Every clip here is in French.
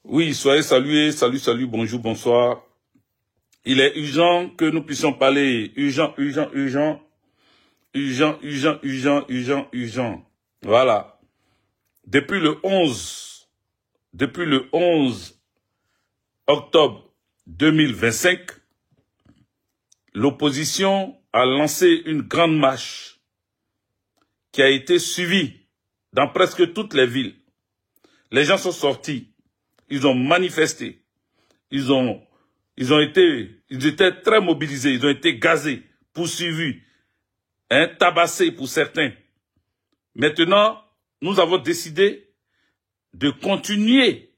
Oui, soyez salués, salut, bonjour, bonsoir. Il est urgent que nous puissions parler. Urgent. Voilà. Depuis le 11 octobre 2025, l'opposition a lancé une grande marche qui a été suivie dans presque toutes les villes. Les gens sont sortis, ils ont manifesté, ils étaient très mobilisés, ils ont été gazés, poursuivis, tabassés pour certains. Maintenant, nous avons décidé de continuer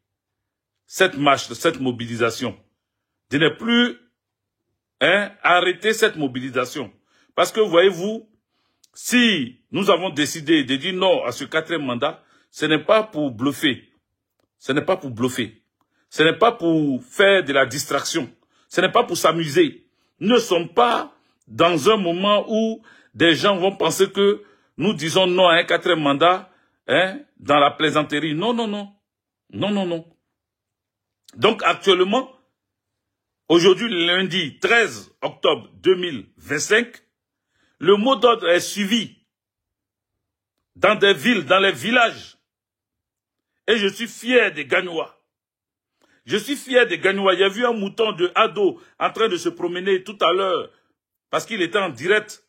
cette marche, cette mobilisation, de ne plus arrêter cette mobilisation. Parce que, voyez-vous, si nous avons décidé de dire non à ce 4e mandat, ce n'est pas pour bluffer. Ce n'est pas pour bluffer. Ce n'est pas pour faire de la distraction. Ce n'est pas pour s'amuser. Nous ne sommes pas dans un moment où des gens vont penser que nous disons non à un 4e mandat dans la plaisanterie. Non. Donc actuellement, aujourd'hui, lundi 13 octobre 2025, le mot d'ordre est suivi dans des villes, dans les villages. Et je suis fier des Gagnois. Je suis fier des Gagnois. Il y a vu un mouton de ado en train de se promener tout à l'heure parce qu'il était en direct.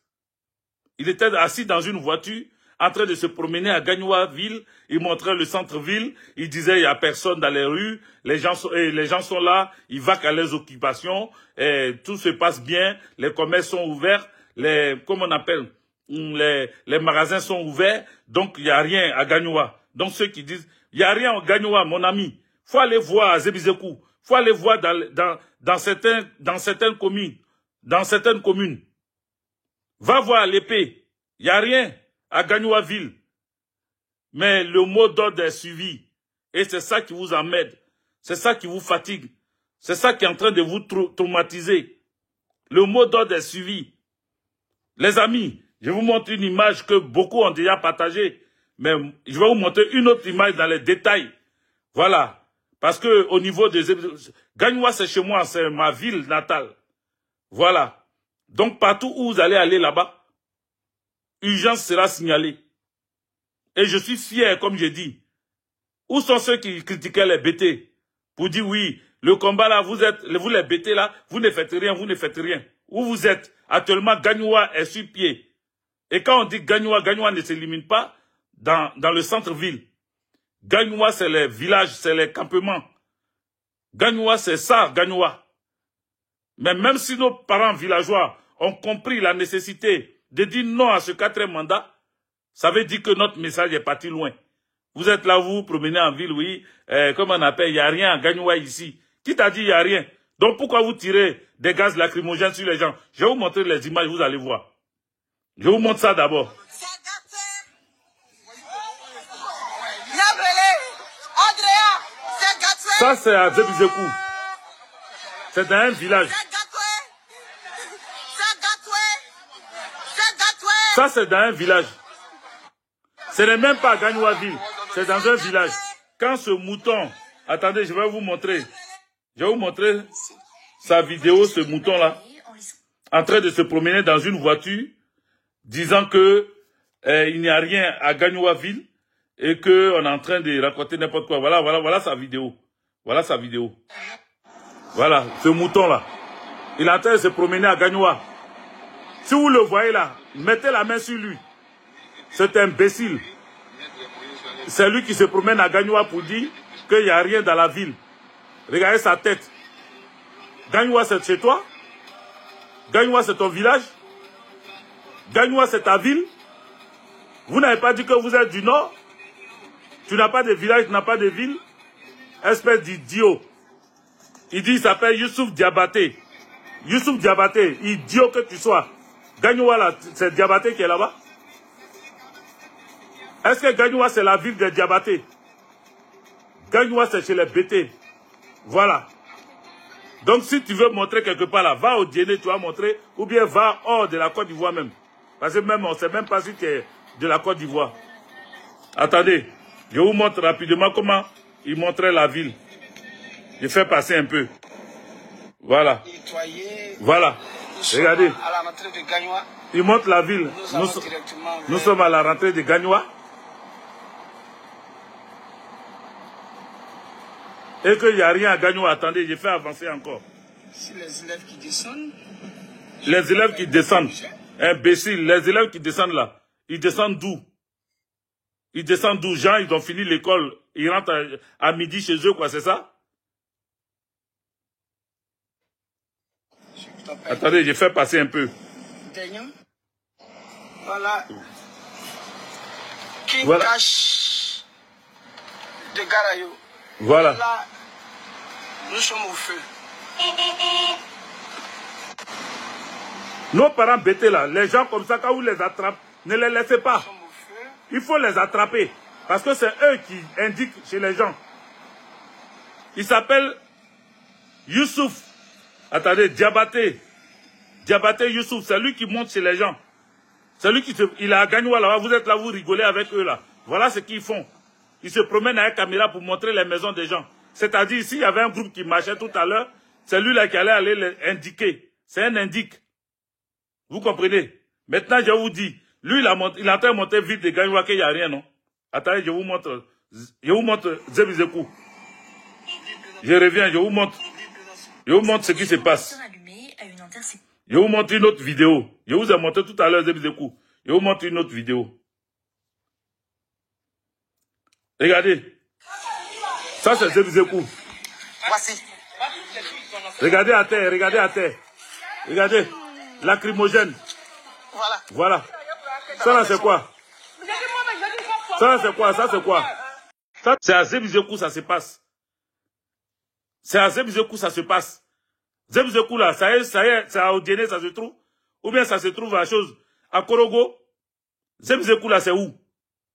Il était assis dans une voiture en train de se promener à Gagnois-Ville. Il montrait le centre-ville. Il disait il n'y a personne dans les rues. Les gens sont là. Ils vaquent à leurs occupations. Et tout se passe bien. Les commerces sont ouverts. Les magasins sont ouverts. Donc il n'y a rien à Gagnois. Donc ceux qui disent il n'y a rien à Gagnois, mon ami. Faut aller voir à Zébizekou. Faut aller voir dans certaines communes. Va voir à l'épée. Il n'y a rien à Gagnois-Ville. Mais le mot d'ordre est suivi. Et c'est ça qui vous emmène. C'est ça qui vous fatigue. C'est ça qui est en train de vous traumatiser. Le mot d'ordre est suivi. Les amis, je vous montre une image que beaucoup ont déjà partagée. Mais je vais vous montrer une autre image dans les détails. Voilà. Parce que au niveau des... Gagnois, c'est chez moi, c'est ma ville natale. Voilà. Donc partout où vous allez aller là-bas, urgence sera signalée. Et je suis fier, comme j'ai dit. Où sont ceux qui critiquaient les BT? Pour dire oui, le combat là, vous les BT là, vous ne faites rien. Où vous êtes? Actuellement, Gagnois est sur pied. Et quand on dit Gagnois, Gagnois ne s'élimine pas dans le centre-ville. Gagnois, c'est les villages, c'est les campements. Gagnois, c'est ça, Gagnois. Mais même si nos parents villageois ont compris la nécessité de dire non à ce 4e mandat, ça veut dire que notre message est parti loin. Vous êtes là, vous vous promenez en ville, oui, comme on appelle, il n'y a rien à Gagnois ici. Qui t'a dit il n'y a rien? Donc pourquoi vous tirez des gaz lacrymogènes sur les gens? Je vais vous montrer les images, vous allez voir. Je vous montre ça d'abord. Ça, c'est à Zébizekou. C'est dans un village. Ça, c'est dans un village. Ce n'est même pas à Gagnois-Ville. C'est dans un village. Quand ce mouton... Attendez, je vais vous montrer. Je vais vous montrer sa vidéo, ce mouton-là, en train de se promener dans une voiture, disant que il n'y a rien à Gagnois-Ville et qu'on est en train de raconter n'importe quoi. Voilà sa vidéo. Voilà sa vidéo. Voilà, ce mouton-là. Il est en train de se promener à Gagnois. Si vous le voyez là, mettez la main sur lui. C'est imbécile. C'est lui qui se promène à Gagnois pour dire qu'il n'y a rien dans la ville. Regardez sa tête. Gagnois, c'est chez toi? Gagnois, c'est ton village? Gagnois, c'est ta ville? Vous n'avez pas dit que vous êtes du Nord? Tu n'as pas de village, tu n'as pas de ville? Espèce d'idiot. Il dit, il s'appelle Youssouf Diabaté. Youssouf Diabaté, idiot que tu sois. Gagnois, là, c'est Diabaté qui est là-bas? Est-ce que Gagnois, c'est la ville de Diabaté? Gagnois, c'est chez les BT. Voilà. Donc, si tu veux montrer quelque part là, va au dîner, tu vas montrer, ou bien va hors de la Côte d'Ivoire même. Parce que même, on ne sait même pas si tu es de la Côte d'Ivoire. Attendez, je vous montre rapidement comment il montrait la ville. Je fais passer un peu. Voilà. Voilà. Regardez. À la rentrée de Gagnoua. Il montre la ville. Nous sommes à la rentrée de Gagnoua. Et qu'il n'y a rien à Gagnoua. Attendez, je fais avancer encore. Si les élèves qui descendent. Les élèves qui descendent. Imbécile. Les élèves qui descendent là. Ils descendent d'où? Ils descendent d'où? Gens, ils ont fini l'école. Ils rentrent à midi chez eux, quoi, c'est ça? Attendez, je fais passer un peu. Voilà. Qui Voilà. cache de Garayo. Voilà. Là, nous sommes au feu. Nos parents bêtés là, les gens comme ça, quand vous les attrapez, ne les laissez pas. Il faut les attraper. Parce que c'est eux qui indiquent chez les gens. Il s'appelle Youssouf. Attendez, Diabaté. Diabaté Youssouf, c'est lui qui monte chez les gens. C'est lui qui il est à Gagnoua là-bas, vous êtes là, vous rigolez avec eux là. Voilà ce qu'ils font. Ils se promènent avec caméra pour montrer les maisons des gens. C'est-à-dire, ici, il y avait un groupe qui marchait tout à l'heure, c'est lui là qui allait aller les indiquer. C'est un indique. Vous comprenez? Maintenant, je vous dis, lui, il est en train de monter vite de Gagnoua qu'il n'y a rien, non? Attendez, je vous montre Zebizekou. Je reviens, je vous montre ce qui se passe. Je vous montre une autre vidéo. Je vous ai montré tout à l'heure Zebizekou. Je vous montre une autre vidéo. Regardez. Ça, c'est Zebizekou. Voici. Regardez à terre, regardez à terre. Regardez. Lacrymogène. Voilà. Voilà. Ça là, c'est quoi? Ça là, c'est quoi? Ça, c'est quoi? C'est à Zebizekou, ça se passe. C'est à Zebizekou, ça se passe. Zebizekou, là, ça y est, c'est à Odiéné, ça se trouve. Ou bien ça se trouve à chose. À Korogo. Zebizekou, là, c'est où?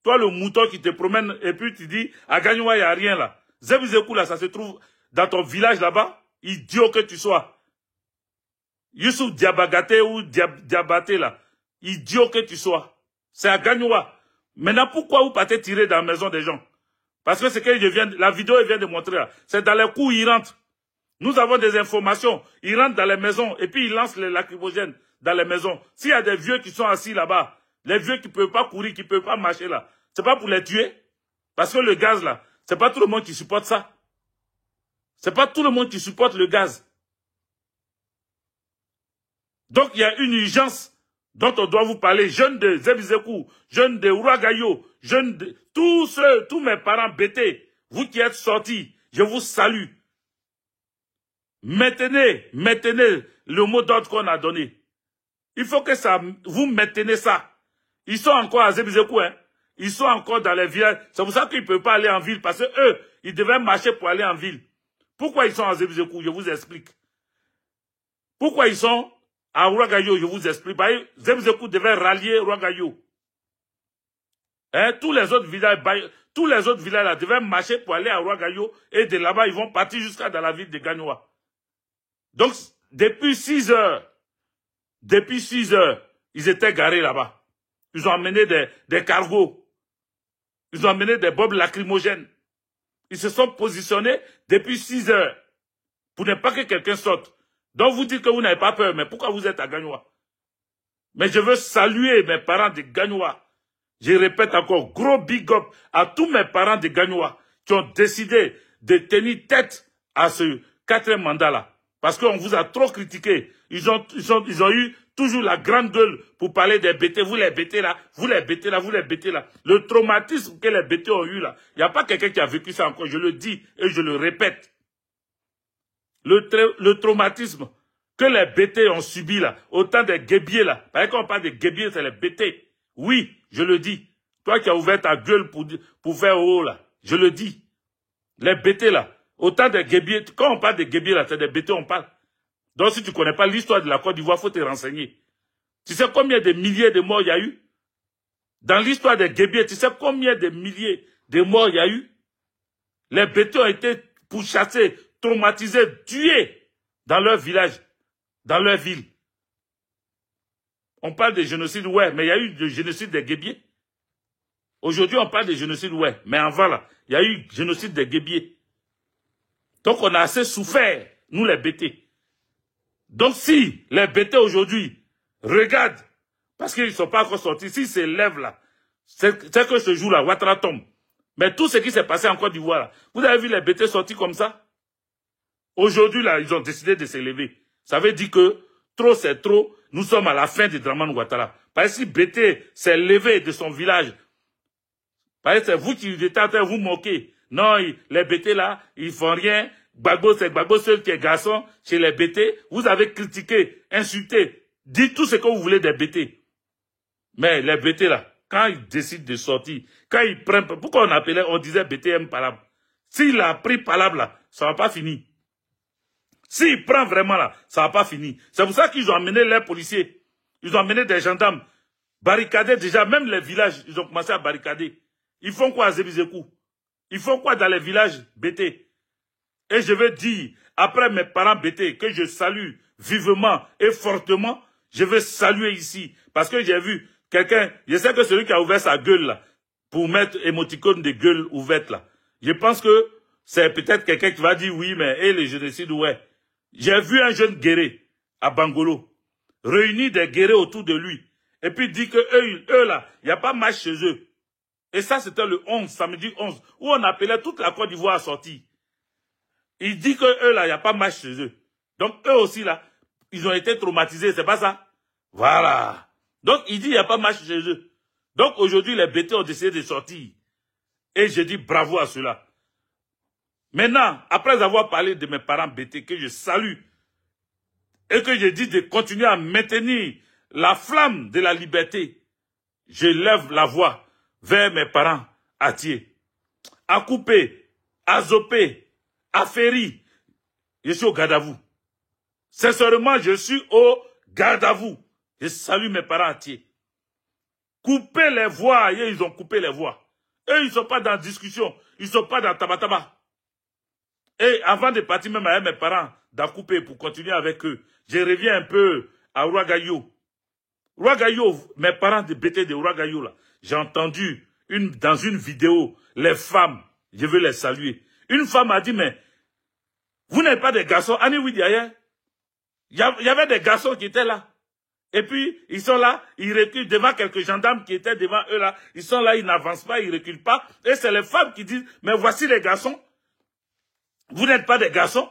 Toi, le mouton qui te promène, et puis tu dis, à Gagnoua, il n'y a rien là. Zebizekou, là, ça se trouve dans ton village là-bas. Idiot que tu sois. Youssouf Diabagaté ou Diabaté là. Idiot que tu sois. C'est à Gagnoua. Maintenant, pourquoi vous partez tirer dans la maison des gens? Parce que c'est que la vidéo vient de montrer là. C'est dans les coups où ils rentrent. Nous avons des informations. Ils rentrent dans les maisons et puis ils lancent les lacrymogènes dans les maisons. S'il y a des vieux qui sont assis là-bas, les vieux qui ne peuvent pas courir, qui ne peuvent pas marcher là, c'est pas pour les tuer. Parce que le gaz là, c'est pas tout le monde qui supporte ça. C'est pas tout le monde qui supporte le gaz. Donc il y a une urgence dont on doit vous parler. Jeunes de Zebizekou, jeunes de Ouagayo, jeunes de tous mes parents bêtés, vous qui êtes sortis, je vous salue. Maintenez le mot d'ordre qu'on a donné. Il faut que ça, vous maintenez ça. Ils sont encore à Zebizekou, hein. Ils sont encore dans les villages. C'est pour ça qu'ils ne peuvent pas aller en ville, parce que eux, ils devaient marcher pour aller en ville. Pourquoi ils sont à Zebizekou? Je vous explique. Pourquoi ils sont à Ouagayo? Je vous explique. Zebizekou devait rallier Ouagayo. Hein? Tous les autres villages là devaient marcher pour aller à Ouagayo, et de là-bas, ils vont partir jusqu'à dans la ville de Gagnoua. Donc, depuis 6 heures, ils étaient garés là-bas. Ils ont amené des cargos. Ils ont amené des bombes lacrymogènes. Ils se sont positionnés depuis 6 heures pour ne pas que quelqu'un sorte. Donc, vous dites que vous n'avez pas peur, mais pourquoi vous êtes à Gagnoua? Mais je veux saluer mes parents de Gagnoua. Je répète encore, gros big up à tous mes parents de Gagnoua qui ont décidé de tenir tête à ce 4e mandat-là. Parce qu'on vous a trop critiqué. Ils ont eu toujours la grande gueule pour parler des bêtés. Vous les bêtés là, vous les bêtés là, vous les bêtés là. Le traumatisme que les bêtés ont eu là, il n'y a pas quelqu'un qui a vécu ça encore. Je le dis et je le répète. Le traumatisme que les bêtés ont subi là, autant des guébiers là. Parce qu'on parle de guébiers, c'est les bêtés. Oui, je le dis. Toi qui as ouvert ta gueule pour faire haut là, je le dis. Les bêtés là. Autant de guébiers, quand on parle de guébiers là, c'est des bêtés, on parle. Donc si tu ne connais pas l'histoire de la Côte d'Ivoire, il faut te renseigner. Tu sais combien de milliers de morts il y a eu? Dans l'histoire des guébiers, tu sais combien de milliers de morts il y a eu? Les bêtés ont été pourchassés, traumatisés, tués dans leur village, dans leur ville. On parle de génocide, ouais, mais il y a eu le génocide des guébiers. Aujourd'hui, on parle de génocide, ouais, mais avant là, il y a eu le génocide des guébiers. Donc on a assez souffert, nous les BT. Donc si les BT aujourd'hui regardent, parce qu'ils ne sont pas encore sortis, s'ils se lèvent là, c'est que ce jour-là, Ouattara tombe. Mais tout ce qui s'est passé en Côte d'Ivoire là, vous avez vu les BT sortis comme ça? Aujourd'hui là, ils ont décidé de se lever. Ça veut dire que trop c'est trop, nous sommes à la fin de Dramane Ouattara. Parce que si BT s'est levé de son village, parce que c'est vous qui êtes en train de vous moquer. Non, les BT là, ils font rien. Gbagbo, c'est Gbagbo seul qui est garçon chez les BT. Vous avez critiqué, insulté, dit tout ce que vous voulez des BT. Mais les BT là, quand ils décident de sortir, quand ils prennent, pourquoi on disait BTM palabre? S'il a pris palabre là, ça va pas finir. S'il prend vraiment là, ça va pas finir. C'est pour ça qu'ils ont amené les policiers. Ils ont amené des gendarmes. Barricadés déjà, même les villages, ils ont commencé à barricader. Ils font quoi à Zébizekou? Ils font quoi dans les villages BT? Et je veux dire, après mes parents BT, que je salue vivement et fortement, je veux saluer ici. Parce que j'ai vu quelqu'un, je sais que celui qui a ouvert sa gueule là, pour mettre émoticône de gueule ouverte là, je pense que c'est peut-être quelqu'un qui va dire oui, mais les génocides, ouais. J'ai vu un jeune guerrier à Bangolo, réunir des guerriers autour de lui, et puis dit que eux là, il n'y a pas match chez eux. Et ça, c'était le 11, samedi 11, où on appelait toute la Côte d'Ivoire à sortir. Il dit que eux là, il n'y a pas match chez eux. Donc eux aussi là, ils ont été traumatisés, c'est pas ça? Voilà. Donc il dit il n'y a pas match chez eux. Donc aujourd'hui, les BT ont décidé de sortir. Et je dis bravo à ceux-là. Maintenant, après avoir parlé de mes parents BT, que je salue, et que je dis de continuer à maintenir la flamme de la liberté, je lève la voix vers mes parents Atié, Akoupé, Azopé, Aferi. Je suis au garde à vous. Sincèrement, je suis au garde à vous. Je salue mes parents Atié. Coupez les voix, ils ont coupé les voix. Eux, ils ne sont pas dans la discussion, ils ne sont pas dans tabataba. Et avant de partir même avec mes parents d'Akoupé pour continuer avec eux, je reviens un peu à Ouagayo. Ouagayo, mes parents de BT de Ouagayo là, j'ai entendu dans une vidéo, les femmes, je veux les saluer. Une femme a dit, mais vous n'êtes pas des garçons, Annie oui derrière. Il y avait des garçons qui étaient là. Et puis, ils sont là, ils reculent devant quelques gendarmes qui étaient devant eux là. Ils sont là, ils n'avancent pas, ils ne reculent pas. Et c'est les femmes qui disent, mais voici les garçons. Vous n'êtes pas des garçons.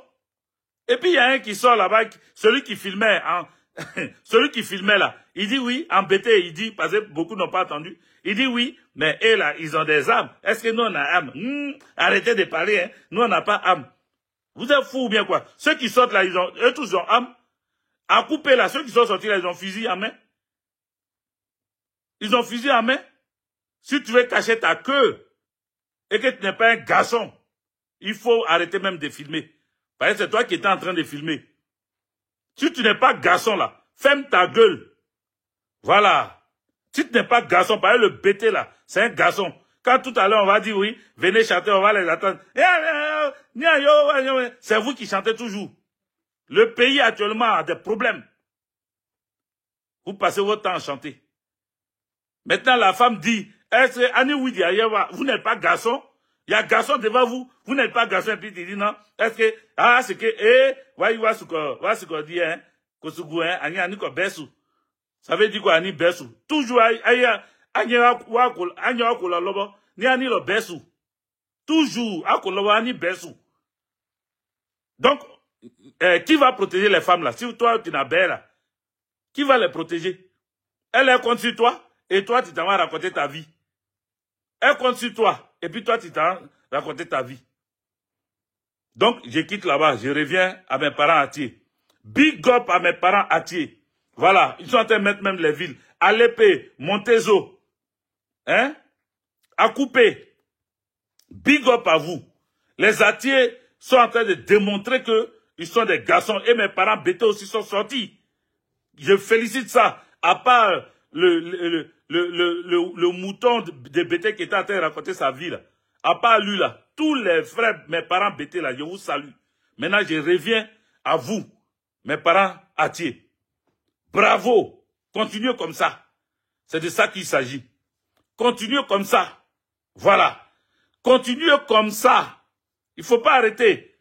Et puis, il y a un qui sort là-bas, celui qui filmait, celui qui filmait là. Il dit oui, en BT, il dit, parce que beaucoup n'ont pas entendu. Il dit oui, mais eux là, ils ont des âmes. Est-ce que nous on a âme? Arrêtez de parler, hein. Nous on n'a pas âme. Vous êtes fous ou bien quoi? Ceux qui sortent là, eux tous ont âme. À couper là, ceux qui sont sortis là, ils ont fusil à main. Ils ont fusil à main. Si tu veux cacher ta queue et que tu n'es pas un garçon, il faut arrêter même de filmer. Parce que c'est toi qui étais en train de filmer. Si tu n'es pas garçon là, ferme ta gueule. Voilà. Si tu n'es pas garçon, par exemple le BT là, c'est un garçon. Quand tout à l'heure on va dire oui, venez chanter, on va les attendre. C'est vous qui chantez toujours. Le pays actuellement a des problèmes. Vous passez votre temps à chanter. Maintenant la femme dit, est-ce que Annie Widi, vous n'êtes pas garçon? Il y a garçon devant vous, vous n'êtes pas garçon, et puis tu dis non. Est-ce que, c'est que, ce qu'on dit, hein, Kosugu, hein, Ani ko besu. Ça veut dire quoi, Ani besu? Toujours, Ani wakola lobo, ni Ani lo besu. Toujours, akolobo, Ani besu. Donc, qui va protéger les femmes là? Si toi, tu n'as pas là, qui va les protéger? Elle est contre sur toi, et toi, tu t'en vas raconter ta vie. Elle compte sur toi. Et puis toi, tu t'as raconté ta vie. Donc, je quitte là-bas. Je reviens à mes parents Atié. Big up à mes parents Atié. Voilà. Ils sont en train de mettre même les villes. Alépé, Montezo. Hein? Akoupé. Big up à vous. Les Atié sont en train de démontrer que ils sont des garçons. Et mes parents BT aussi sont sortis. Je félicite ça. À part le mouton de BT qui était en train de raconter sa vie là. À part lui là, tous les frères, mes parents BT là, je vous salue. Maintenant, je reviens à vous, mes parents Atié. Bravo. Continuez comme ça. C'est de ça qu'il s'agit. Continuez comme ça. Voilà. Continuez comme ça. Il ne faut pas arrêter.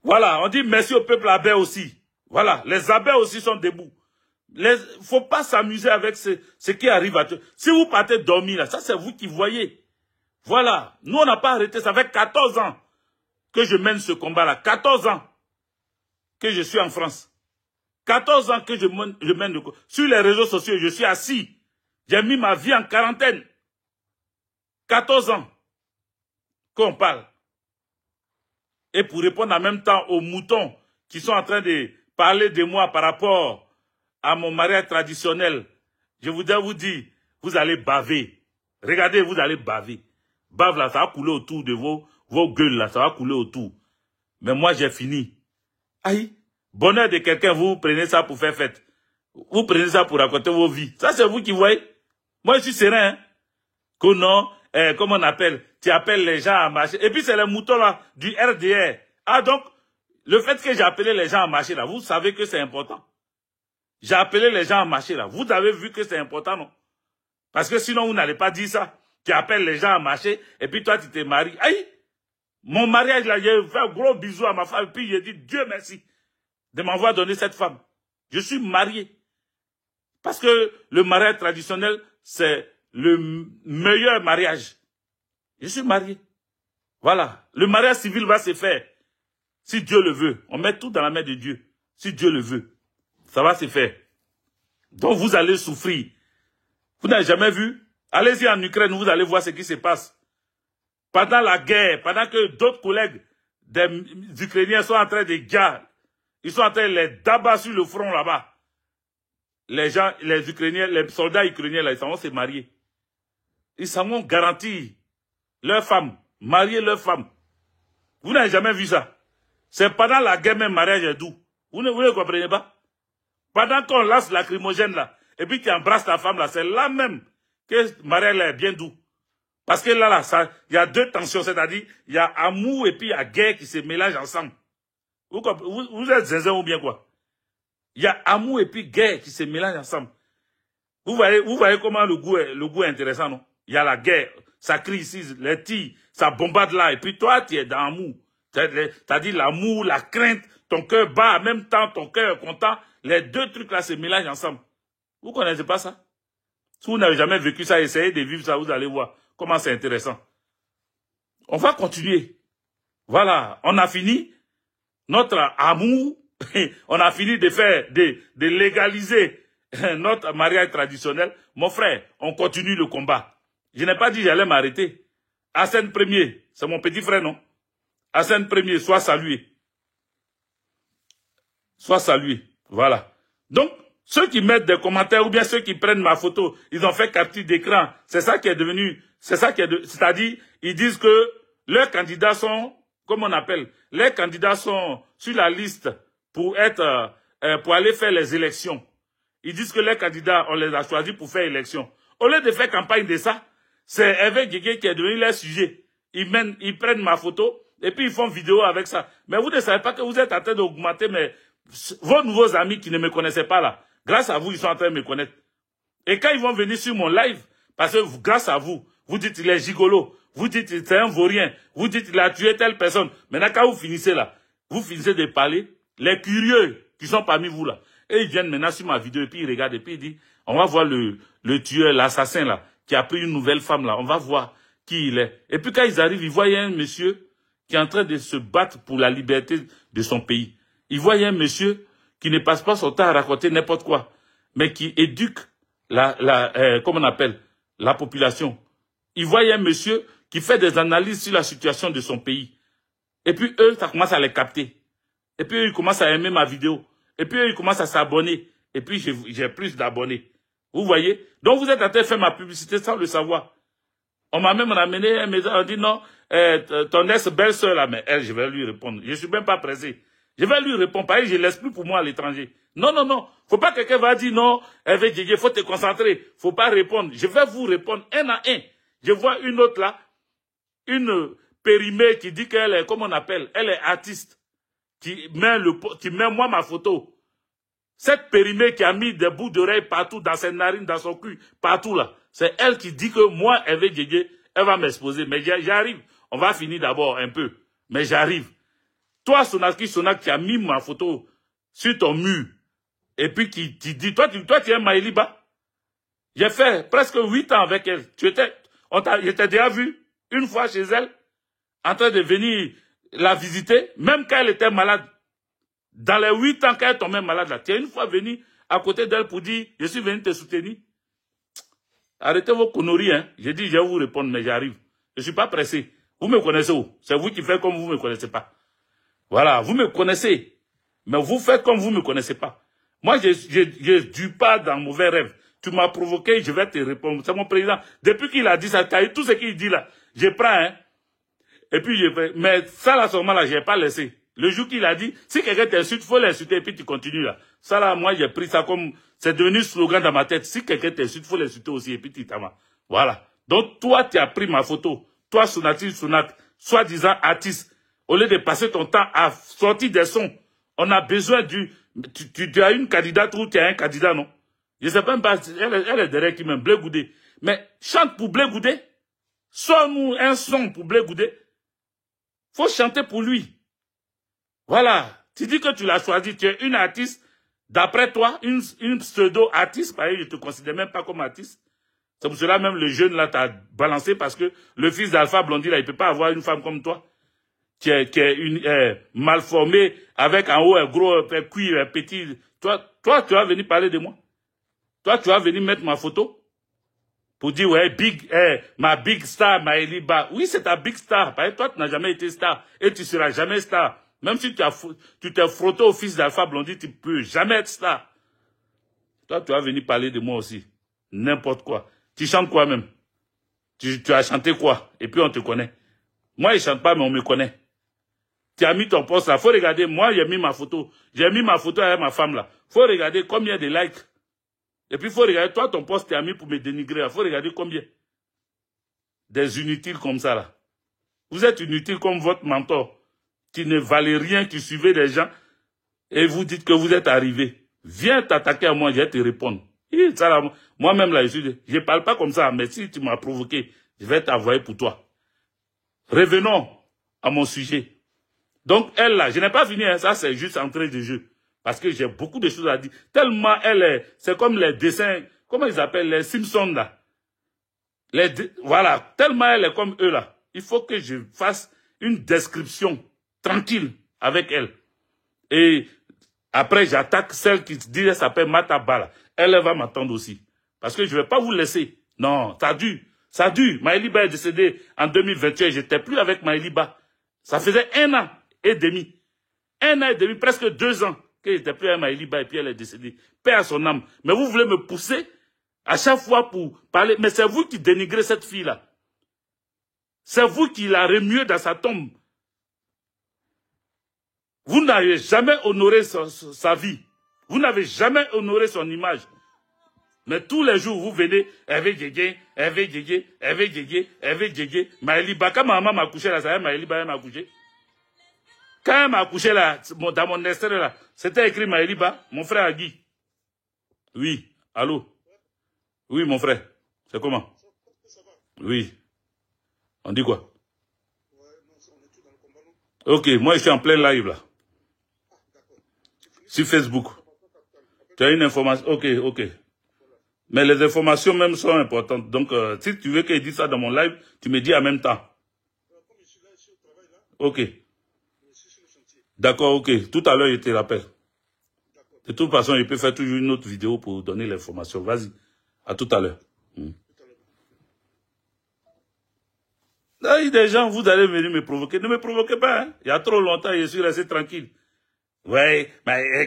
Voilà, on dit merci au peuple abbé aussi. Voilà, les abbés aussi sont debout. Faut pas s'amuser avec ce qui arrive à toi. Si vous partez dormir là, ça c'est vous qui voyez. Voilà, nous on n'a pas arrêté, ça fait 14 ans que je mène ce combat-là. 14 ans que je suis en France. 14 ans que je mène le combat. Sur les réseaux sociaux, je suis assis. J'ai mis ma vie en quarantaine. 14 ans qu'on parle. Et pour répondre en même temps aux moutons qui sont en train de parler de moi par rapport à mon mariage traditionnel, je voudrais vous dire, vous allez baver. Regardez, vous allez baver. Bave là, ça va couler autour de vos gueules là, ça va couler autour. Mais moi, j'ai fini. Aïe, bonheur de quelqu'un, vous prenez ça pour faire fête. Vous prenez ça pour raconter vos vies. Ça, c'est vous qui voyez. Moi, je suis serein. Hein? Que non, comment on appelle? Tu appelles les gens à marcher. Et puis, c'est les moutons là, du RDR. Ah, donc, le fait que j'ai appelé les gens à marcher là, vous savez que c'est important. J'ai appelé les gens à marcher là. Vous avez vu que c'est important, non? Parce que sinon, vous n'allez pas dire ça. Tu appelles les gens à marcher, et puis toi, tu te maries. Aïe! Mon mariage là, j'ai fait un gros bisou à ma femme, et puis j'ai dit, Dieu merci de m'avoir donné cette femme. Je suis marié. Parce que le mariage traditionnel, c'est le meilleur mariage. Je suis marié. Voilà. Le mariage civil va se faire. Si Dieu le veut. On met tout dans la main de Dieu. Si Dieu le veut. Ça va se faire. Donc vous allez souffrir. Vous n'avez jamais vu? Allez-y en Ukraine, vous allez voir ce qui se passe. Pendant la guerre, pendant que d'autres collègues des Ukrainiens sont en train de guerre, ils sont en train de les d'abattre sur le front là-bas. Les gens, les Ukrainiens, les soldats ukrainiens là, ils s'en vont se marier. Ils s'en vont garantir leurs femmes, marier leurs femmes. Vous n'avez jamais vu ça. C'est pendant la guerre même mariage est doux. Vous ne comprenez pas? Pendant qu'on lance lacrymogène là, et puis tu embrasses ta femme là, c'est là même que le mariage là est bien doux. Parce que là, il y a deux tensions, c'est-à-dire, il y a amour et puis il y a guerre qui se mélangent ensemble. Vous êtes zinzin ou bien quoi? Il y a amour et puis guerre qui se mélangent ensemble. Vous voyez comment le goût est intéressant, non? Il y a la guerre, ça crie ici, les tirs, ça bombarde là, et puis toi, tu es dans l'amour. C'est-à-dire l'amour, la crainte, ton cœur bat, en même temps, ton cœur est content. Les deux trucs là se mélangent ensemble. Vous ne connaissez pas ça? Si vous n'avez jamais vécu ça, essayez de vivre ça, vous allez voir comment c'est intéressant. On va continuer. Voilà, on a fini notre amour, on a fini de légaliser notre mariage traditionnel. Mon frère, on continue le combat. Je n'ai pas dit que j'allais m'arrêter. Hassan Premier, c'est mon petit frère, non? Hassan Premier, sois salué. Sois salué. Voilà. Donc, ceux qui mettent des commentaires ou bien ceux qui prennent ma photo, ils ont fait capture d'écran. C'est ça qui est devenu, c'est-à-dire, ils disent que leurs candidats sont, comment on appelle, les candidats sont sur la liste pour aller faire les élections. Ils disent que les candidats, on les a choisis pour faire élection. Au lieu de faire campagne de ça, c'est Hervé Guégué qui est devenu leur sujet. Ils prennent ma photo et puis ils font vidéo avec ça. Mais vous ne savez pas que vous êtes en train d'augmenter vos nouveaux amis qui ne me connaissaient pas là. Grâce à vous, ils sont en train de me connaître. Et quand ils vont venir sur mon live, parce que grâce à vous, vous dites qu'il est gigolo, vous dites qu'il c'est un vaurien, vous dites qu'il a tué telle personne. Maintenant, quand vous finissez là, vous finissez de parler, les curieux qui sont parmi vous là, et ils viennent maintenant sur ma vidéo, et puis ils regardent, et puis ils disent, on va voir le tueur, l'assassin là, qui a pris une nouvelle femme là, on va voir qui il est. Et puis quand ils arrivent, ils voient un monsieur qui est en train de se battre pour la liberté de son pays. Ils voient un monsieur qui ne passe pas son temps à raconter n'importe quoi, mais qui éduque comment on appelle, la population. Ils voient un monsieur qui fait des analyses sur la situation de son pays. Et puis eux, ça commence à les capter. Et puis eux, ils commencent à aimer ma vidéo. Et puis eux, ils commencent à s'abonner. Et puis j'ai plus d'abonnés. Vous voyez? Donc vous êtes en train de faire ma publicité sans le savoir. On m'a même ramené un message, on dit non, ton ex-belle-sœur là, mais elle, je vais lui répondre. Je suis même pas pressé. Je vais lui répondre, pareil, je ne laisse plus pour moi à l'étranger. Non, non, non. Faut pas que quelqu'un va dire non, il faut te concentrer. Faut pas répondre. Je vais vous répondre un à un. Je vois une autre là, une périmée qui dit qu'elle est, comment on appelle, elle est artiste, qui met moi ma photo. Cette périmée qui a mis des bouts d'oreilles partout, dans ses narines, dans son cul, partout là. C'est elle qui dit que moi, elle va m'exposer. Mais j'arrive. On va finir d'abord un peu. Mais j'arrive. Toi, Sonak, qui a mis ma photo sur ton mur, et puis qui dit, toi, tu es Maëliba. J'ai fait presque 8 ans avec elle. J'étais déjà vu une fois chez elle, en train de venir la visiter, même quand elle était malade. Dans les 8 ans qu'elle est tombée malade, là, tu es une fois venu à côté d'elle pour dire, je suis venu te soutenir. Arrêtez vos conneries, hein. J'ai dit, je vais vous répondre, mais j'arrive. Je ne suis pas pressé. Vous me connaissez où? C'est vous qui faites comme vous ne me connaissez pas. Voilà, vous me connaissez. Mais vous faites comme vous ne me connaissez pas. Moi, je dure pas dans mauvais rêve. Tu m'as provoqué, je vais te répondre. C'est mon président. Depuis qu'il a dit ça, tout ce qu'il dit là, je prends, hein. Et puis je fais. Mais ça là, seulement là, je n'ai pas laissé. Le jour qu'il a dit, si quelqu'un t'insulte, il faut l'insulter et puis tu continues là. Ça là, moi, j'ai pris ça comme, c'est devenu slogan dans ma tête. Si quelqu'un t'insulte, il faut l'insulter aussi et puis tu t'en vas. Voilà. Donc, toi, tu as pris ma photo. Toi, Sonatil Sonak, soi-disant artiste, au lieu de passer ton temps à sortir des sons, on a besoin du... Tu as une candidate ou tu as un candidat, non? Je sais même pas, elle est derrière qui m'aime, Blé Goudé. Mais chante pour Blé Goudé. Sors-nous un son pour Blé Goudé. Faut chanter pour lui. Voilà. Tu dis que tu l'as choisi, tu es une artiste, d'après toi, une pseudo-artiste, parce que je ne te considère même pas comme artiste. C'est pour cela même le jeune là t'a balancé parce que le fils d'Alpha Blondy là, il peut pas avoir une femme comme toi qui est mal formée avec en haut un gros cuir petit. Toi tu vas venir parler de moi. Toi tu vas venir mettre ma photo pour dire ouais ma big star Maëliba. Oui, c'est ta big star parce que toi tu n'as jamais été star et tu seras jamais star. Même si tu t'es frotté au fils d'Alpha Blondy, tu peux jamais être star. Toi tu vas venir parler de moi aussi. N'importe quoi. Tu chantes quoi même? Tu as chanté quoi? Et puis on te connaît. Moi, je ne chante pas, mais on me connaît. Tu as mis ton poste là. Faut regarder. Moi, j'ai mis ma photo. J'ai mis ma photo avec ma femme là. Faut regarder combien de likes. Et puis, faut regarder. Toi, ton poste, tu as mis pour me dénigrer là. Faut regarder combien. Des inutiles comme ça là. Vous êtes inutiles comme votre mentor. Qui ne valait rien, qui suivait des gens. Et vous dites que vous êtes arrivé. Viens t'attaquer à moi, je vais te répondre. Moi-même, là, je ne parle pas comme ça, mais si tu m'as provoqué, je vais t'envoyer pour toi. Revenons à mon sujet. Donc, elle, là, je n'ai pas fini, hein, ça, c'est juste entrée de jeu. Parce que j'ai beaucoup de choses à dire. Tellement c'est comme les dessins, comment ils appellent, les Simpsons, là. Voilà, tellement elle est comme eux, là. Il faut que je fasse une description tranquille avec elle. Et après, j'attaque celle qui dit, elle s'appelle Matabala. Elle va m'attendre aussi. Parce que je ne vais pas vous laisser. Non, ça a dû. Maëliba est décédée en 2021. Je n'étais plus avec Maëliba. Ça faisait 1 an et demi. 1 an et demi, presque 2 ans que je n'étais plus avec Maëliba et puis elle est décédée. Paix à son âme. Mais vous voulez me pousser à chaque fois pour parler. Mais c'est vous qui dénigrez cette fille-là. C'est vous qui la remuez dans sa tombe. Vous n'avez jamais honoré sa vie. Vous n'avez jamais honoré son image. Mais tous les jours, vous venez, Hervé Djédjé, Maëliba. Quand ma maman m'a couché là, ça y est, Maëliba, elle m'a couché. Quand elle m'a couché là, dans mon extrait là, c'était écrit Maëliba, mon frère Agui. Oui, allô? Oui, mon frère. C'est comment? Oui. On dit quoi? Ok, moi je suis en plein live là. Sur Facebook. Tu as une information? Ok. Mais les informations même sont importantes. Donc, si tu veux que je dise ça dans mon live, tu me dis en même temps. Ok. D'accord, ok. Tout à l'heure, je te rappelle. De toute façon, je peux faire toujours une autre vidéo pour donner l'information. Vas-y. À tout à l'heure. Là, il y a des gens, vous allez venir me provoquer. Ne me provoquez pas. Hein. Il y a trop longtemps, je suis resté tranquille. Ouais,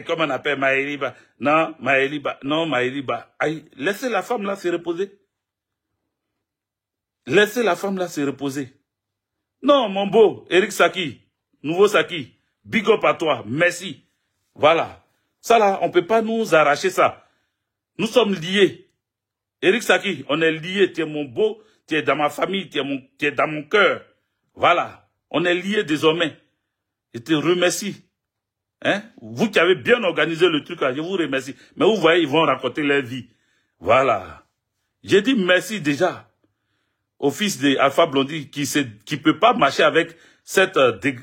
comment on appelle Maëliba? Non, Maëliba. Aïe, laissez la femme là se reposer. Laissez la femme là se reposer. Non, mon beau, Eric Saki, nouveau Saki, big up à toi, merci. Voilà. Ça là, on peut pas nous arracher ça. Nous sommes liés. Eric Saki, on est liés. Tu es mon beau, tu es dans ma famille, tu es dans mon cœur. Voilà. On est liés désormais. Je te remercie. Hein? Vous qui avez bien organisé le truc là, je vous remercie. Mais vous voyez, ils vont raconter leur vie. Voilà. J'ai dit merci déjà au fils d'Alpha Blondy qui peut pas marcher avec cette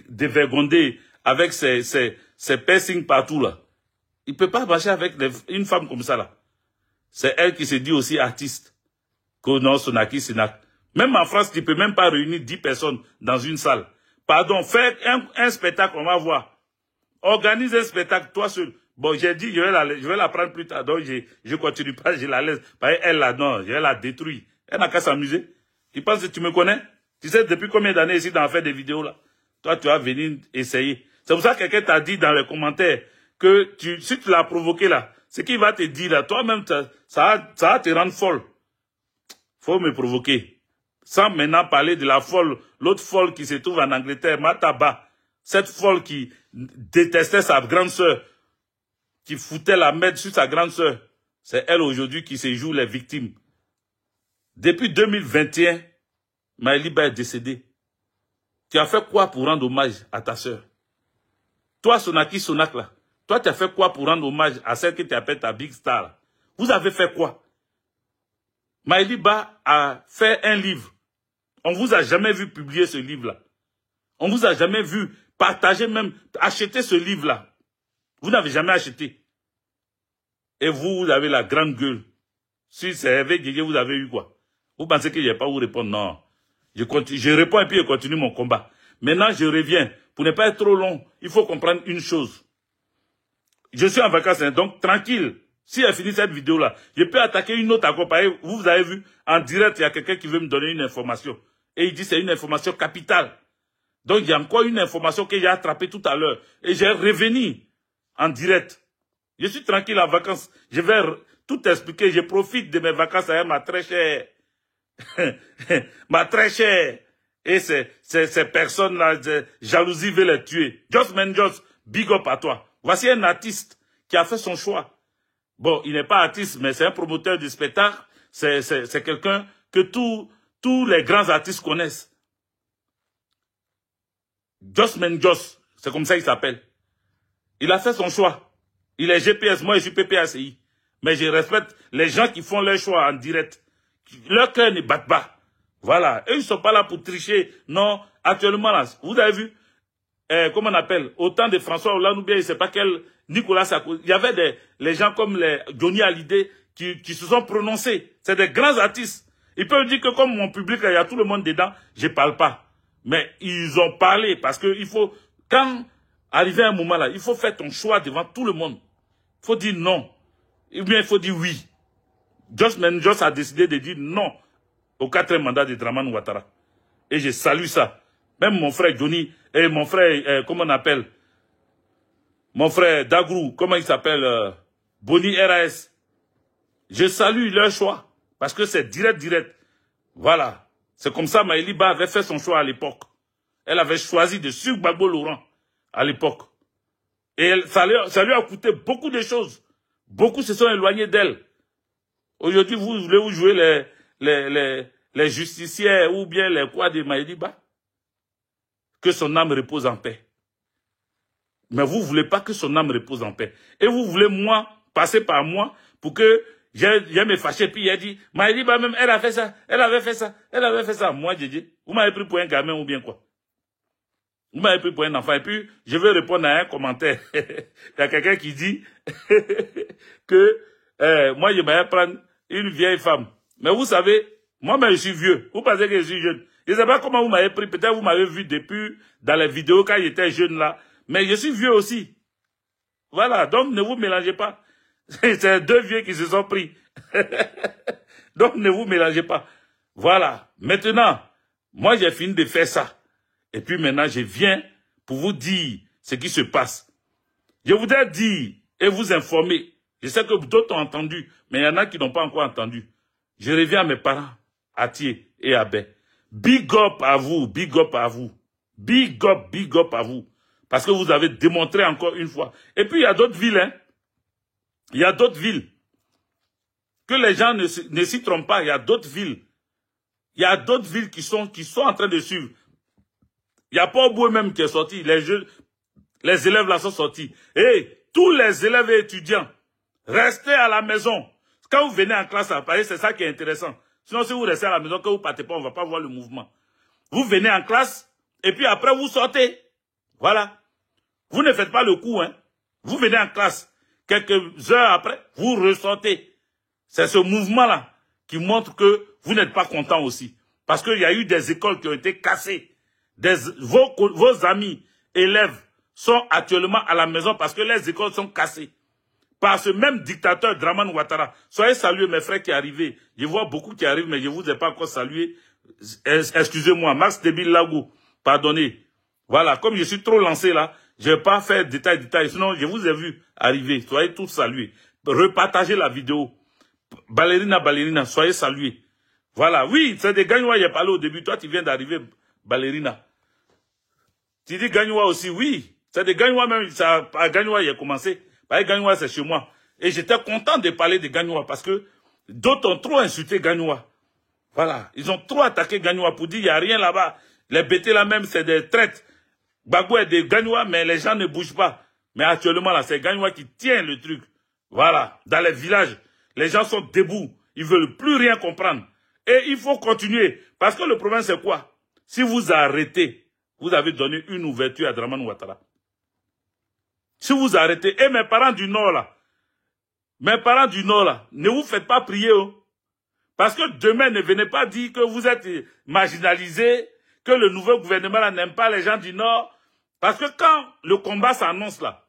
dévergondée avec ses piercings partout là. Il ne peut pas marcher avec une femme comme ça là. C'est elle qui se dit aussi artiste. Que non, Sonaki Sinak. Même en France, tu ne peux même pas réunir 10 personnes dans une salle. Pardon, fais un spectacle, on va voir. Organise un spectacle, toi seul. Bon, j'ai dit, je vais la prendre plus tard. Donc, je continue pas, je la laisse. Parce qu'elle, là, non, je vais la détruire. Elle n'a qu'à s'amuser. Tu penses que tu me connais? Tu sais depuis combien d'années ici d'en faire des vidéos là? Toi, tu vas venir essayer. C'est pour ça que quelqu'un t'a dit dans les commentaires que si tu l'as provoqué là, ce qu'il va te dire là, toi-même, ça va te rendre folle. Faut me provoquer. Sans maintenant parler de la folle, l'autre folle qui se trouve en Angleterre, Mataba. Cette folle qui détestait sa grande sœur, qui foutait la merde sur sa grande sœur. C'est elle aujourd'hui qui se joue les victimes. Depuis 2021, Maëliba est décédée. Tu as fait quoi pour rendre hommage à ta sœur? Toi, Sonaki Sonak, là, toi, tu as fait quoi pour rendre hommage à celle que tu appelles ta big star, là? Vous avez fait quoi? Maëliba a fait un livre. On ne vous a jamais vu publier ce livre-là. On ne vous a jamais vu partager, même acheter ce livre-là. Vous n'avez jamais acheté. Et vous avez la grande gueule. Si c'est Hervé Guégué, vous avez eu quoi? Vous pensez qu'il n'y a pas où répondre? Non. Je réponds et puis je continue mon combat. Maintenant, je reviens. Pour ne pas être trop long, il faut comprendre une chose. Je suis en vacances, donc tranquille. Si elle finit cette vidéo-là, je peux attaquer une autre accompagnée. Vous avez vu, en direct, il y a quelqu'un qui veut me donner une information. Et il dit que c'est une information capitale. Donc, il y a encore une information que j'ai attrapée tout à l'heure. Et j'ai revenu en direct. Je suis tranquille en vacances. Je vais tout expliquer. Je profite de mes vacances avec ma très chère. Ma très chère. Et ces personnes-là, jalousie veut les tuer. Just Man Just, big up à toi. Voici un artiste qui a fait son choix. Bon, il n'est pas artiste, mais c'est un promoteur de spectacle. C'est quelqu'un que tous les grands artistes connaissent. Just Man Just, c'est comme ça qu'il s'appelle. Il a fait son choix. Il est GPS, moi je suis PPACI. Mais je respecte les gens qui font leur choix en direct. Leur cœur ne bat pas. Voilà. Eux, ils ne sont pas là pour tricher. Non, actuellement, là, vous avez vu, comment on appelle, autant de François Hollande ou bien, je ne sais pas quel, Nicolas Sarkozy. Il y avait les gens comme les Johnny Hallyday qui se sont prononcés. C'est des grands artistes. Ils peuvent dire que comme mon public, il y a tout le monde dedans, je ne parle pas. Mais ils ont parlé parce que il faut, quand arrivé un moment là, il faut faire ton choix devant tout le monde. Il faut dire non. Ou bien il faut dire oui. Just Man Just a décidé de dire non au 4e mandat de Dramane Ouattara. Et je salue ça. Même mon frère Johnny, et mon frère, comment on appelle? Mon frère Dagrou, comment il s'appelle? Boni RAS. Je salue leur choix. Parce que c'est direct. Voilà. C'est comme ça Maëliba avait fait son choix à l'époque. Elle avait choisi de suivre Gbagbo Laurent à l'époque. Et ça lui a coûté beaucoup de choses. Beaucoup se sont éloignés d'elle. Aujourd'hui, vous voulez vous jouer les justiciers ou bien les quoi de Maëliba? Que son âme repose en paix. Mais vous ne voulez pas que son âme repose en paix. Et vous voulez passer par moi pour que j'ai me fâché, puis il a dit, Maëliba même, elle a fait ça, elle avait fait ça. Moi, j'ai dit, vous m'avez pris pour un gamin ou bien quoi? Vous m'avez pris pour un enfant. Et puis, je vais répondre à un commentaire. Il y a quelqu'un qui dit que moi, je vais prendre une vieille femme. Mais vous savez, moi-même, je suis vieux. Vous pensez que je suis jeune. Je ne sais pas comment vous m'avez pris. Peut-être vous m'avez vu depuis dans les vidéos quand j'étais jeune là. Mais je suis vieux aussi. Voilà. Donc, ne vous mélangez pas. C'est deux vieux qui se sont pris. Donc, ne vous mélangez pas. Voilà. Maintenant, moi, j'ai fini de faire ça. Et puis maintenant, je viens pour vous dire ce qui se passe. Je voudrais dire et vous informer. Je sais que d'autres ont entendu, mais il y en a qui n'ont pas encore entendu. Je reviens à mes parents, Atié et Abé. Big up à vous, big up à vous. Big up à vous. Parce que vous avez démontré encore une fois. Et puis, il y a d'autres villes, hein. Il y a d'autres villes. Que les gens ne s'y trompent pas. Il y a d'autres villes. Il y a d'autres villes qui sont en train de suivre. Il n'y a pas au bout même qui est sorti. Les élèves là sont sortis. Et tous les élèves et étudiants, restez à la maison. Quand vous venez en classe à Paris, c'est ça qui est intéressant. Sinon, si vous restez à la maison, que vous ne partez pas, on ne va pas voir le mouvement. Vous venez en classe, et puis après, vous sortez. Voilà. Vous ne faites pas le coup, hein. Vous venez en classe. Quelques heures après, vous ressortez. C'est ce mouvement-là qui montre que vous n'êtes pas content aussi. Parce qu'il y a eu des écoles qui ont été cassées. Vos amis, élèves, sont actuellement à la maison parce que les écoles sont cassées. Par ce même dictateur, Dramane Ouattara. Soyez salués, mes frères qui arrivent. Je vois beaucoup qui arrivent, mais je ne vous ai pas encore salué. Excusez-moi, Max Débil Lagou, pardonnez. Voilà, comme je suis trop lancé là, je ne vais pas faire détail, sinon je vous ai vu arriver. Soyez tous salués. Repartagez la vidéo. Ballerina, soyez salués. Voilà, oui, c'est des Gagnois, j'ai parlé au début. Toi, tu viens d'arriver, Ballerina. Tu dis Gagnois aussi, oui. C'est des Gagnois même, ça, à Gagnois, il a commencé. Gagnois, c'est chez moi. Et j'étais content de parler de Gagnois parce que d'autres ont trop insulté Gagnois. Voilà, ils ont trop attaqué Gagnois pour dire il n'y a rien là-bas. Les BT là même, c'est des traites. Gbagbo est des Gagnois, mais les gens ne bougent pas. Mais actuellement là, c'est Gagnois qui tient le truc. Voilà, dans les villages, les gens sont debout. Ils veulent plus rien comprendre. Et il faut continuer. Parce que le problème c'est quoi? Si vous arrêtez, vous avez donné une ouverture à Dramane Ouattara. Si vous arrêtez, et mes parents du Nord là, ne vous faites pas prier. Oh. Parce que demain, ne venez pas dire que vous êtes marginalisés, que le nouveau gouvernement n'aime pas les gens du Nord. Parce que quand le combat s'annonce là,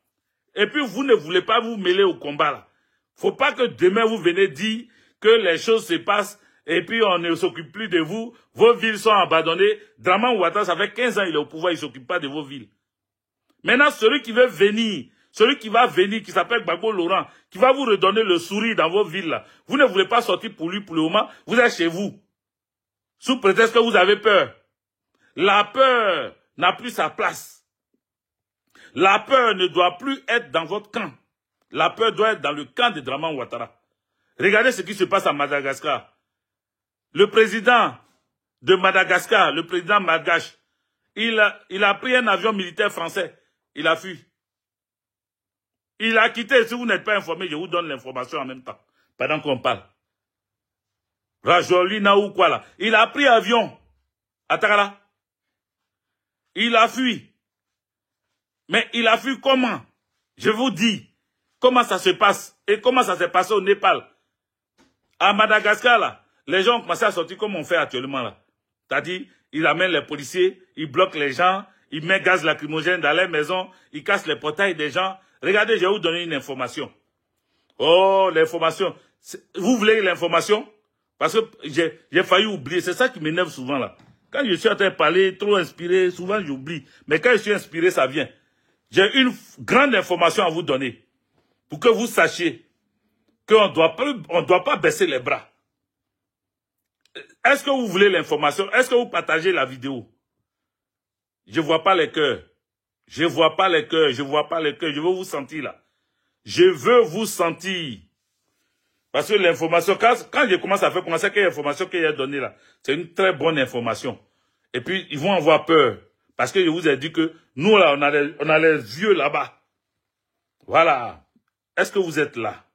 et puis vous ne voulez pas vous mêler au combat là, faut pas que demain vous venez dire que les choses se passent et puis on ne s'occupe plus de vous, vos villes sont abandonnées. Dramane Ouattara, ça fait 15 ans il est au pouvoir, il ne s'occupe pas de vos villes. Maintenant, celui qui veut venir, celui qui va venir, qui s'appelle Gbagbo Laurent, qui va vous redonner le sourire dans vos villes là, vous ne voulez pas sortir pour lui pour le moment, vous êtes chez vous. Sous prétexte que vous avez peur. La peur n'a plus sa place. La peur ne doit plus être dans votre camp. La peur doit être dans le camp de Dramane Ouattara. Regardez ce qui se passe à Madagascar. Le président de Madagascar, le président Malgache, il a pris un avion militaire français. Il a fui. Il a quitté. Si vous n'êtes pas informé, je vous donne l'information en même temps. Pendant qu'on parle. Rajolina ou quoi là. Il a pris avion. À Takala. Il a fui. Mais il a fui comment? Je vous dis. Comment ça se passe? Et comment ça s'est passé au Népal? À Madagascar là. Les gens ont commencé à sortir comme on fait actuellement là. C'est-à-dire, il amène les policiers, il bloque les gens, il met gaz lacrymogène dans les maisons, il casse les portails des gens. Regardez, je vais vous donner une information. Oh, l'information. Vous voulez l'information? Parce que j'ai failli oublier. C'est ça qui m'énerve souvent là. Quand je suis en train de parler, trop inspiré, souvent j'oublie. Mais quand je suis inspiré, ça vient. J'ai une grande information à vous donner. Pour que vous sachiez qu'on ne doit pas baisser les bras. Est-ce que vous voulez l'information? Est-ce que vous partagez la vidéo? Je ne vois pas les cœurs. Je ne vois pas les cœurs. Je ne vois pas les cœurs. Je veux vous sentir là. Je veux vous sentir. Parce que l'information, quand je commence à faire commencer quelle information qu'il a donnée là, c'est une très bonne information. Et puis, ils vont avoir peur. Parce que je vous ai dit que nous là, on a les yeux là-bas. Voilà. Est-ce que vous êtes là?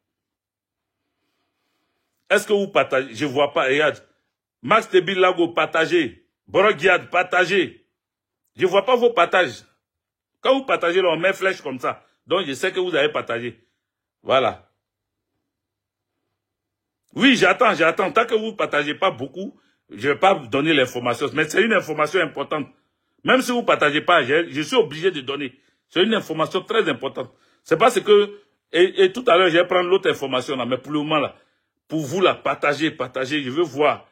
Est-ce que vous partagez? Je ne vois pas. Regarde. Max Débil Lagou, partagez. Borogiad, partagez. Je ne vois pas vos partages. Quand vous partagez, là, on met flèche comme ça. Donc, je sais que vous avez partagé. Voilà. Oui, j'attends. Tant que vous ne partagez pas beaucoup, je ne vais pas vous donner l'information. Mais c'est une information importante. Même si vous ne partagez pas, je suis obligé de donner. C'est une information très importante. C'est parce que... Et tout à l'heure, je vais prendre l'autre information là. Mais pour le moment, là, pour vous, là, partagez. Je veux voir.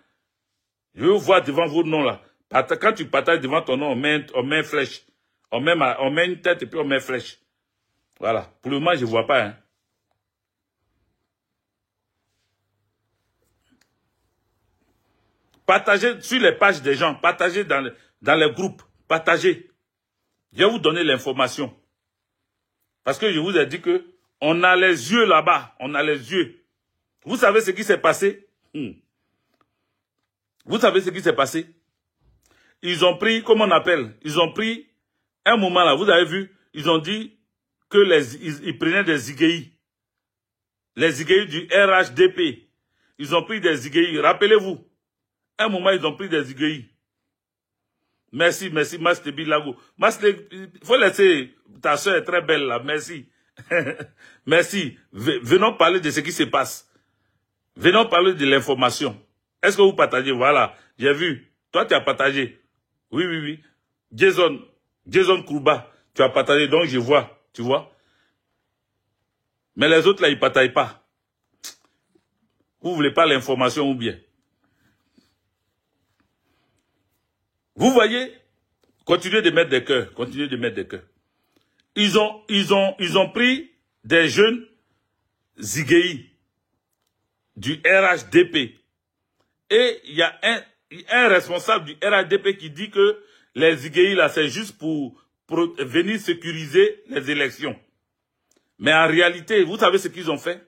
Je veux voir devant vos noms là. Quand tu partages devant ton nom, on met une flèche. On met une tête et puis on met une flèche. Voilà. Pour le moment, je ne vois pas. Hein. Partagez sur les pages des gens. Partagez dans les groupes. Partagez. Je vais vous donner l'information. Parce que je vous ai dit que on a les yeux là-bas. On a les yeux. Vous savez ce qui s'est passé? Vous savez ce qui s'est passé? Ils ont pris, comment on appelle? Ils ont pris un moment là, vous avez vu, ils ont dit que ils prenaient des IGI. Les IGI du RHDP. Ils ont pris des IGI. Rappelez-vous, un moment, ils ont pris des IGI. Merci, Master Bilago. Il faut laisser ta soeur est très belle là, merci. Merci. Venons parler de ce qui se passe. Venons parler de l'information. Est-ce que vous partagez? Voilà, j'ai vu. Toi, tu as partagé. Oui, oui, oui. Jason Kouba, tu as partagé, donc je vois, tu vois. Mais les autres, là, ils ne partagent pas. Vous ne voulez pas l'information ou bien? Vous voyez? Continuez de mettre des cœurs. Continuez de mettre des cœurs. Ils ont pris des jeunes Zigueï du RHDP. Et il y a un responsable du RHDP qui dit que les Zigueï, là, c'est juste pour venir sécuriser les élections. Mais en réalité, vous savez ce qu'ils ont fait?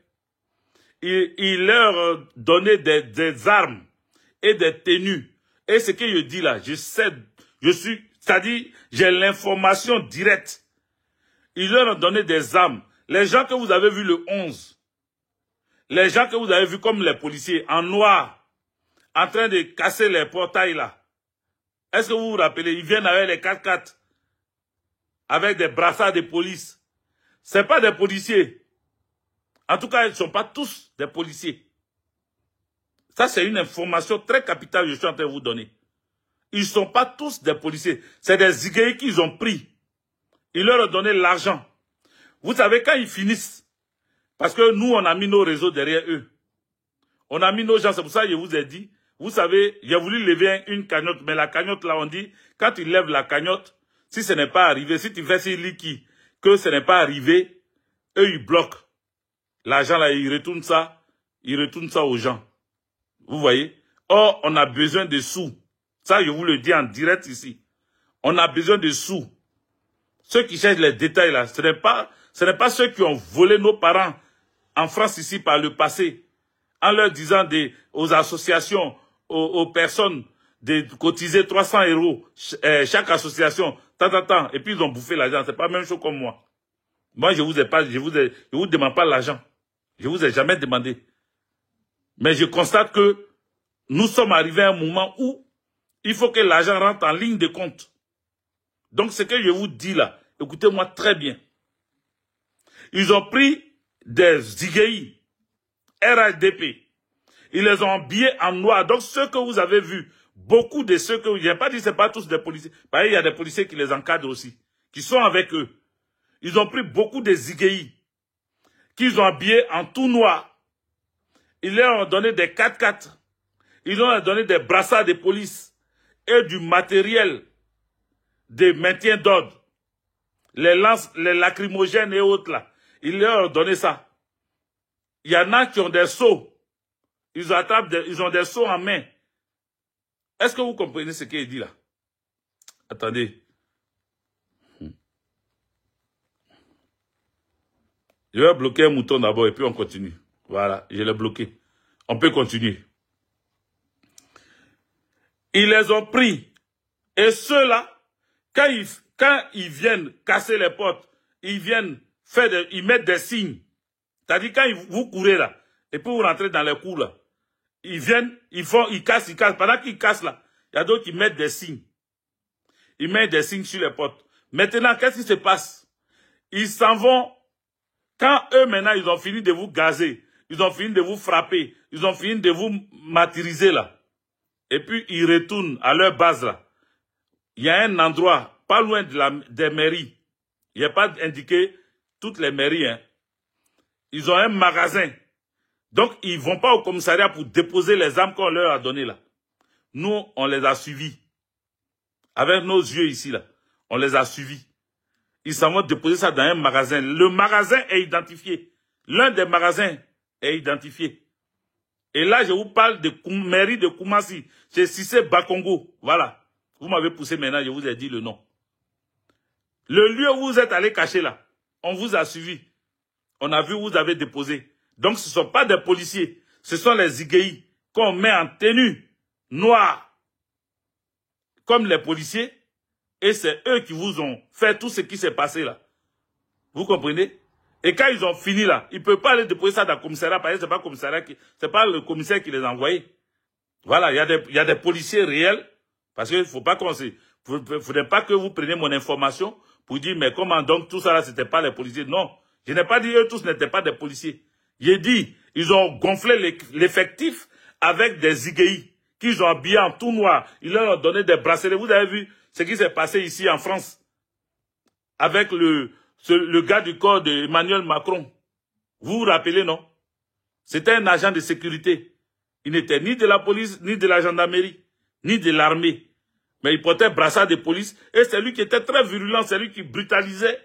Ils leur donnaient des armes et des tenues. Et ce que je dis là, c'est-à-dire, j'ai l'information directe. Ils leur ont donné des armes. Les gens que vous avez vus le 11, les gens que vous avez vus comme les policiers, en noir, en train de casser les portails là. Est-ce que vous vous rappelez? Ils viennent avec les 4x4, avec des brassards de police. Ce n'est pas des policiers. En tout cas, ils ne sont pas tous des policiers. Ça, c'est une information très capitale que je suis en train de vous donner. Ils ne sont pas tous des policiers. C'est des Zigueï qu'ils ont pris. Ils leur ont donné l'argent. Vous savez, quand ils finissent, parce que nous, on a mis nos réseaux derrière eux. On a mis nos gens, c'est pour ça que je vous ai dit, vous savez, j'ai voulu lever une cagnotte, mais la cagnotte, là, on dit, quand tu lèves la cagnotte, si ce n'est pas arrivé, si tu fais sur liquide, que ce n'est pas arrivé, eux, ils bloquent. L'argent, là, ils retournent ça aux gens. Vous voyez? Or, on a besoin de sous. Ça, je vous le dis en direct ici. On a besoin de sous. Ceux qui cherchent les détails, là, ce n'est pas ceux qui ont volé nos parents en France ici par le passé, en leur disant aux associations, aux personnes, de cotiser 300 € chaque association, et puis ils ont bouffé l'argent. C'est pas la même chose comme moi. Moi, je vous demande pas l'argent. Je vous ai jamais demandé. Mais je constate que nous sommes arrivés à un moment où il faut que l'argent rentre en ligne de compte. Donc, ce que je vous dis là, écoutez-moi très bien. Ils ont pris des Zigueï, RHDP. Ils les ont habillés en noir. Donc, ceux que vous avez vus, beaucoup de ceux que... Je n'ai pas dit que ce n'est pas tous des policiers. Pareil, il y a des policiers qui les encadrent aussi, qui sont avec eux. Ils ont pris beaucoup de Zigueï, qu'ils ont habillés en tout noir. Ils leur ont donné des 4x4. Ils leur ont donné des brassards de police et du matériel de maintien d'ordre. Les lacrymogènes et autres là. Ils leur ont donné ça. Il y en a qui ont des seaux. Ils ont des seaux en main. Est-ce que vous comprenez ce qu'il dit là? Attendez. Je vais bloquer un mouton d'abord et puis on continue. Voilà, je l'ai bloqué. On peut continuer. Ils les ont pris. Et ceux-là, quand ils viennent casser les portes, ils mettent des signes. C'est-à-dire quand vous courez là, et puis vous rentrez dans les cours là, ils viennent, ils cassent. Pendant qu'ils cassent là, il y a d'autres qui mettent des signes. Ils mettent des signes sur les portes. Maintenant, qu'est-ce qui se passe? Ils s'en vont. Quand eux, maintenant, ils ont fini de vous gazer, ils ont fini de vous frapper, ils ont fini de vous martyriser là. Et puis, ils retournent à leur base là. Il y a un endroit, pas loin des mairies. Il n'y a pas indiqué toutes les mairies. Hein. Ils ont un magasin. Donc, ils ne vont pas au commissariat pour déposer les armes qu'on leur a données là. Nous, on les a suivis. Avec nos yeux ici là. On les a suivis. Ils s'en vont déposer ça dans un magasin. Le magasin est identifié. L'un des magasins est identifié. Et là, je vous parle de mairie de Koumassi. C'est Cissé Bakongo. Voilà. Vous m'avez poussé maintenant, je vous ai dit le nom. Le lieu où vous êtes allé cacher là, on vous a suivi. On a vu où vous avez déposé. Donc, ce ne sont pas des policiers. Ce sont les Zigueï qu'on met en tenue noire. Comme les policiers. Et c'est eux qui vous ont fait tout ce qui s'est passé là. Vous comprenez? Et quand ils ont fini là, ils ne peuvent pas aller déposer ça dans le commissariat, parce que c'est pas le commissaire qui les a envoyés. Voilà, il y a des policiers réels, parce qu'il ne faut pas qu'on se... faudrait pas que vous preniez mon information pour dire, mais comment donc tout ça là, c'était pas les policiers? Non, je n'ai pas dit eux tous n'étaient pas des policiers. J'ai dit, ils ont gonflé l'effectif avec des IGI qu'ils ont habillés en tout noir. Ils leur ont donné des bracelets. Vous avez vu ce qui s'est passé ici en France avec le gars du corps d'Emmanuel Macron. Vous vous rappelez, non? C'était un agent de sécurité. Il n'était ni de la police, ni de la gendarmerie, ni de l'armée. Mais il portait brassard de police. Et c'est lui qui était très virulent, c'est lui qui brutalisait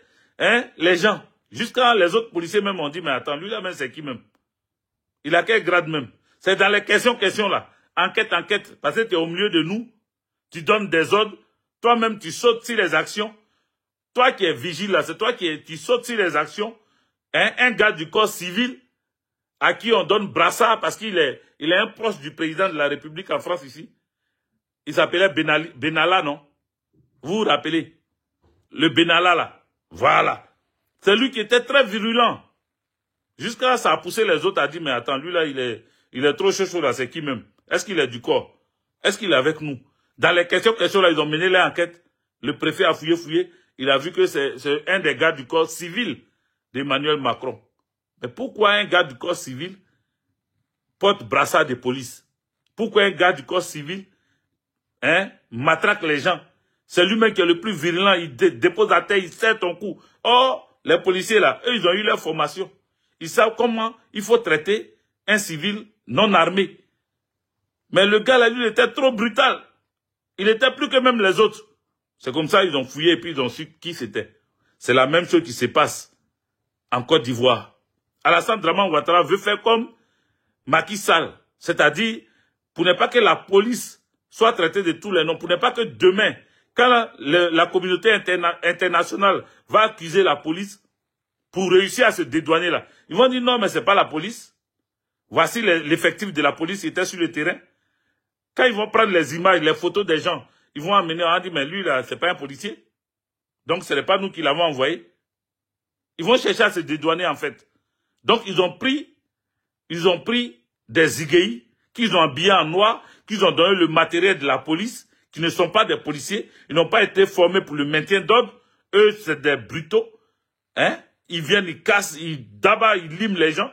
les gens. Jusqu'à les autres policiers même ont dit, mais attends, lui là même c'est qui même? Il a quel grade même? C'est dans les questions là. Enquête, parce que tu es au milieu de nous, tu donnes des ordres, toi-même tu sautes sur les actions. Toi qui es vigile là, c'est toi qui sautes sur les actions. Un gars du corps civil à qui on donne brassard parce qu'il est un proche du président de la République en France ici. Il s'appelait Benalla, non? Vous vous rappelez? Le Benalla là. Voilà. C'est lui qui était très virulent. Jusqu'à ça a poussé les autres à dire, mais attends, lui là, il est trop chaud là, c'est qui même? Est-ce qu'il est du corps? Est-ce qu'il est avec nous? Dans les questions là, ils ont mené l'enquête. Le préfet a fouillé. Il a vu que c'est un des gars du corps civil d'Emmanuel Macron. Mais pourquoi un gars du corps civil porte brassard de police? Pourquoi un gars du corps civil matraque les gens? C'est lui-même qui est le plus virulent. Il dépose à terre, il serre ton cou. Or, les policiers là, eux, ils ont eu leur formation. Ils savent comment il faut traiter un civil non armé. Mais le gars là, lui, il était trop brutal. Il était plus que même les autres. C'est comme ça, ils ont fouillé et puis ils ont su qui c'était. C'est la même chose qui se passe en Côte d'Ivoire. Alassane Draman Ouattara veut faire comme Macky Sall. C'est-à-dire, pour ne pas que la police soit traitée de tous les noms, pour ne pas que demain, quand la communauté internationale va accuser la police pour réussir à se dédouaner là, ils vont dire non, mais c'est pas la police. Voici l'effectif de la police qui était sur le terrain. Quand ils vont prendre les images, les photos des gens, ils vont amener, on va dire, mais lui là, c'est pas un policier. Donc ce n'est pas nous qui l'avons envoyé. Ils vont chercher à se dédouaner en fait. Donc ils ont pris des IGI qu'ils ont habillés en noir, qu'ils ont donné le matériel de la police, qui ne sont pas des policiers, ils n'ont pas été formés pour le maintien d'ordre. Eux, c'est des brutaux. Ils viennent, ils cassent, d'abord ils liment les gens,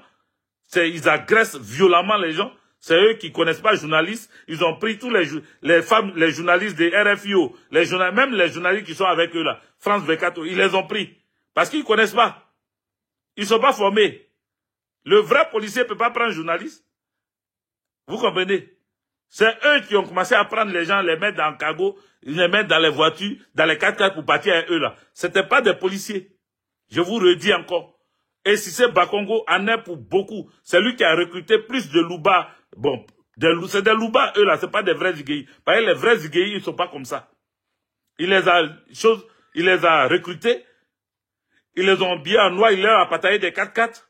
ils agressent violemment les gens. C'est eux qui connaissent pas les journalistes. Ils ont pris tous les journalistes des RFIO, même les journalistes qui sont avec eux là, France 24, ils les ont pris. Parce qu'ils connaissent pas. Ils sont pas formés. Le vrai policier peut pas prendre un journaliste. Vous comprenez? C'est eux qui ont commencé à prendre les gens, les mettre dans le cargo, les mettre dans les voitures, dans les 4x4 pour partir avec eux là. C'était pas des policiers. Je vous redis encore. Et si c'est Bakongo en est pour beaucoup. C'est lui qui a recruté plus de Louba. Bon, c'est des Louba, eux là, c'est pas des vrais IGI. Parce que les vrais IGI, ils sont pas comme ça. Il les a recrutés. Ils les ont bien en noir, il leur a bataillé des 4x4.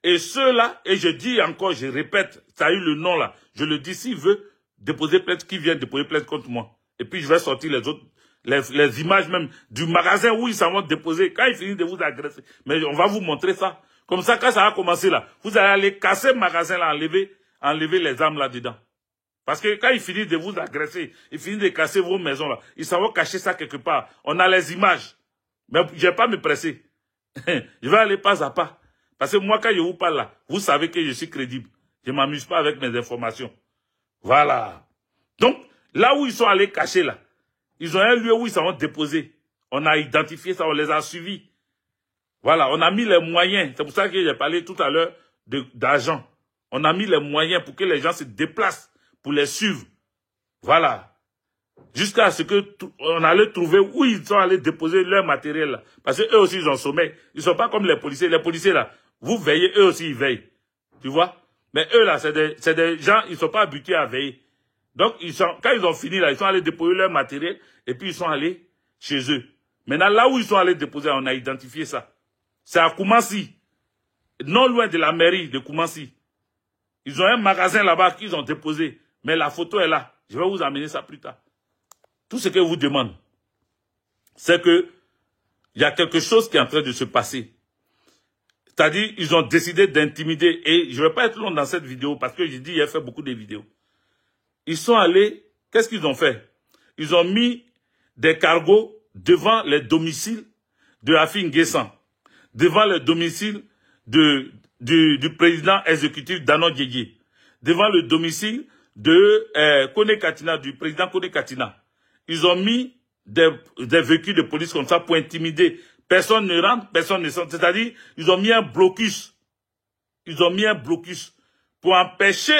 Et ceux-là, et je dis encore, je répète, ça a eu le nom là. Je le dis, s'il veut déposer plainte, qui vient déposer plainte contre moi. Et puis je vais sortir les autres, les images même du magasin où ils s'en vont déposer. Quand ils finissent de vous agresser. Mais on va vous montrer ça. Comme ça, quand ça va commencer là, vous allez aller casser le magasin là, enlever les armes là-dedans. Parce que quand ils finissent de vous agresser, ils finissent de casser vos maisons là, ils s'en vont cacher ça quelque part. On a les images. Mais je ne vais pas me presser. Je vais aller pas à pas. Parce que moi, quand je vous parle là, vous savez que je suis crédible. Je ne m'amuse pas avec mes informations. Voilà. Donc, là où ils sont allés cacher là, ils ont un lieu où ils s'en vont déposer. On a identifié ça, on les a suivis. Voilà, on a mis les moyens. C'est pour ça que j'ai parlé tout à l'heure d'argent. On a mis les moyens pour que les gens se déplacent, pour les suivre. Voilà. Jusqu'à ce que on allait trouver où ils sont allés déposer leur matériel là. Parce que eux aussi, ils ont sommeil. Ils sont pas comme les policiers. Les policiers là, vous veillez, eux aussi, ils veillent. Tu vois? Mais eux là, c'est des gens, ils sont pas habitués à veiller. Donc, quand ils ont fini là, ils sont allés déposer leur matériel et puis ils sont allés chez eux. Maintenant, là où ils sont allés déposer, on a identifié ça. C'est à Koumassi. Non loin de la mairie de Koumassi. Ils ont un magasin là-bas qu'ils ont déposé. Mais la photo est là. Je vais vous amener ça plus tard. Tout ce que je vous demande, c'est que il y a quelque chose qui est en train de se passer. C'est-à-dire, ils ont décidé d'intimider. Et je ne vais pas être long dans cette vidéo parce que j'ai dit, il a fait beaucoup de vidéos. Ils sont allés, qu'est-ce qu'ils ont fait? Ils ont mis des cargos devant les domiciles de Afin Guessan, devant le domicile du président exécutif Dano Djédjé, devant le domicile de Kone Katina, du président Kone Katina. Ils ont mis des véhicules de police comme ça pour intimider. Personne ne rentre, personne ne sort. C'est-à-dire, ils ont mis un blocus. Ils ont mis un blocus pour empêcher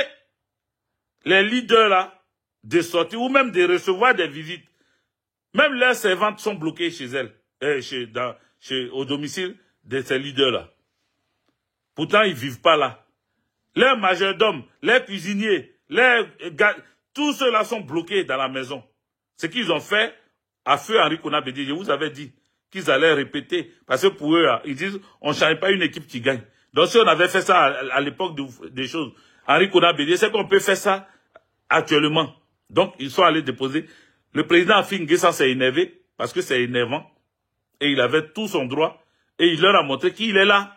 les leaders là de sortir ou même de recevoir des visites. Même leurs servantes sont bloquées chez elles, au domicile de ces leaders-là. Pourtant, ils ne vivent pas là. Leurs majordomes, leurs cuisiniers, tous ceux-là sont bloqués dans la maison. Ce qu'ils ont fait, à feu Henri Konabédié, je vous avais dit qu'ils allaient répéter. Parce que pour eux, ils disent, on ne change pas une équipe qui gagne. Donc si on avait fait ça à l'époque des choses, Henri Konabédié, c'est qu'on peut faire ça actuellement. Donc, ils sont allés déposer. Le président Afin Guessan s'est énervé, parce que c'est énervant. Et il avait tout son droit. Et il leur a montré qu'il est là.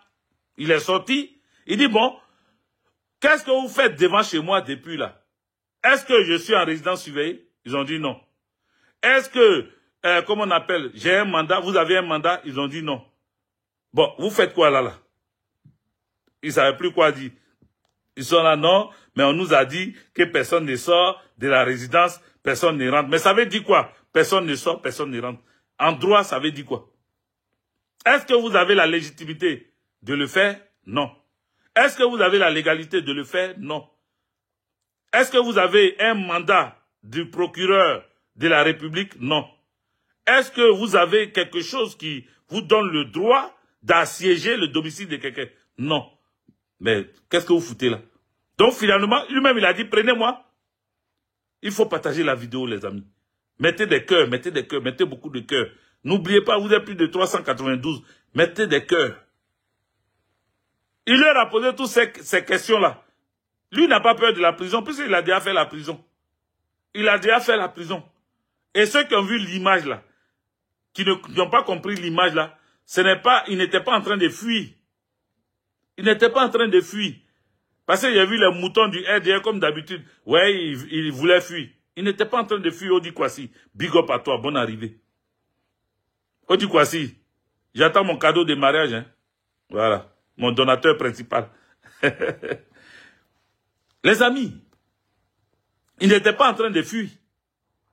Il est sorti. Il dit, bon, qu'est-ce que vous faites devant chez moi depuis là? Est-ce que je suis en résidence surveillée? Ils ont dit non. Est-ce que, comment on appelle, j'ai un mandat, vous avez un mandat? Ils ont dit non. Bon, vous faites quoi là? Ils ne savaient plus quoi dire. Ils sont là, non, mais on nous a dit que personne ne sort de la résidence, personne ne rentre. Mais ça veut dire quoi? Personne ne sort, personne ne rentre. En droit, ça veut dire quoi? Est-ce que vous avez la légitimité de le faire? Non. Est-ce que vous avez la légalité de le faire? Non. Est-ce que vous avez un mandat du procureur de la République? Non. Est-ce que vous avez quelque chose qui vous donne le droit d'assiéger le domicile de quelqu'un? Non. Mais qu'est-ce que vous foutez là? Donc finalement, lui-même il a dit, prenez-moi. Il faut partager la vidéo, les amis. Mettez des cœurs, mettez beaucoup de cœurs. N'oubliez pas, vous êtes plus de 392. Mettez des cœurs. Il leur a posé toutes ces questions-là. Lui n'a pas peur de la prison, puisqu'il a déjà fait la prison. Il a déjà fait la prison. Et ceux qui ont vu l'image là, qui n'ont pas compris l'image là, il n'était pas en train de fuir. Il n'était pas en train de fuir. Parce qu'il y a vu les moutons du RDR comme d'habitude. Ouais, il voulait fuir. Il n'était pas en train de fuir. Odi Kwasi, big up à toi, bonne arrivée. Odi Kwasi, j'attends mon cadeau de mariage. Hein. Voilà, mon donateur principal. Les amis, il n'était pas en train de fuir.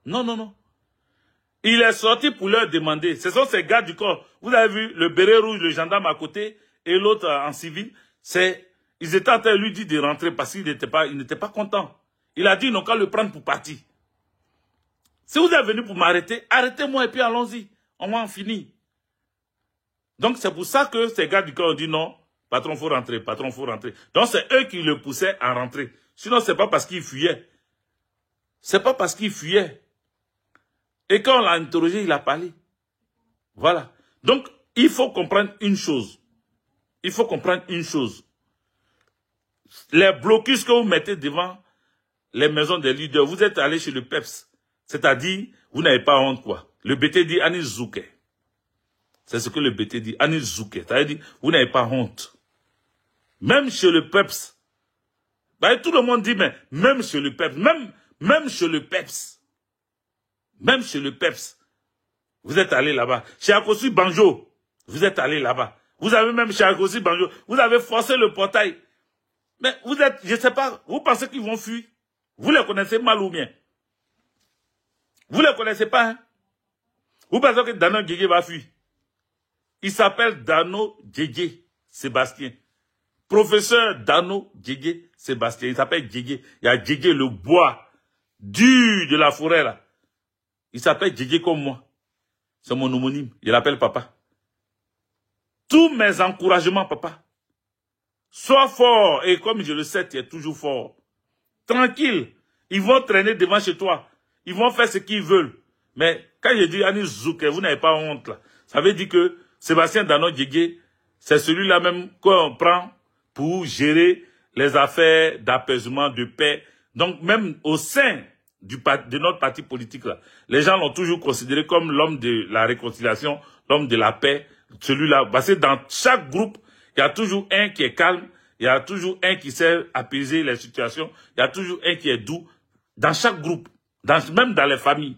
Non, non, non. Il est sorti pour leur demander. Ce sont ces gars du corps. Vous avez vu le béret rouge, le gendarme à côté et l'autre en civil. Ils étaient en train de lui dire de rentrer parce qu'il n'était pas content. Il a dit, ils n'ont qu'à le prendre pour partir. Si vous êtes venu pour m'arrêter, arrêtez-moi et puis allons-y. On va en finir. Donc c'est pour ça que ces gars du corps ont dit non, patron, faut rentrer, patron, faut rentrer. Donc c'est eux qui le poussaient à rentrer. Sinon, c'est pas parce qu'il fuyait. C'est pas parce qu'il fuyait. Et quand on l'a interrogé, il a parlé. Voilà. Donc, il faut comprendre une chose. Il faut comprendre une chose. Les blocus que vous mettez devant les maisons des leaders, vous êtes allé chez le PEPS. C'est-à-dire, vous n'avez pas honte, quoi. Le BT dit Anis Zouké. C'est ce que le BT dit, Anis Zouké. C'est-à-dire, vous n'avez pas honte. Même chez le PEPS. Bah, tout le monde dit, mais même chez le PEPS, même chez le PEPS. Même chez le PEPS. Vous êtes allé là-bas. Chez Akosi Banjo, vous êtes allé là-bas. Vous avez même chez Akosi Banjo, vous avez forcé le portail. Mais vous êtes, je ne sais pas, vous pensez qu'ils vont fuir? Vous les connaissez mal ou bien? Vous ne les connaissez pas, hein? Vous pensez que Dano Djédjé va fuir? Il s'appelle Dano Djédjé Sébastien. Professeur Dano Djédjé Sébastien. Il s'appelle Djédjé. Il y a Djédjé, le bois dur de la forêt, là. Il s'appelle Djédjé comme moi. C'est mon homonyme. Il l'appelle papa. Tous mes encouragements, papa. Sois fort. Et comme je le sais, tu es toujours fort. Tranquille. Ils vont traîner devant chez toi. Ils vont faire ce qu'ils veulent. Mais quand je dis Anis Zouké, vous n'avez pas honte là. Ça veut dire que Sébastien Dano Djédjé, c'est celui-là même qu'on prend pour gérer les affaires d'apaisement, de paix. Donc même au sein de notre parti politique là, les gens l'ont toujours considéré comme l'homme de la réconciliation, l'homme de la paix, celui-là. Parce que dans chaque groupe, il y a toujours un qui est calme, il y a toujours un qui sait apaiser les situations, il y a toujours un qui est doux. Dans chaque groupe, même dans les familles.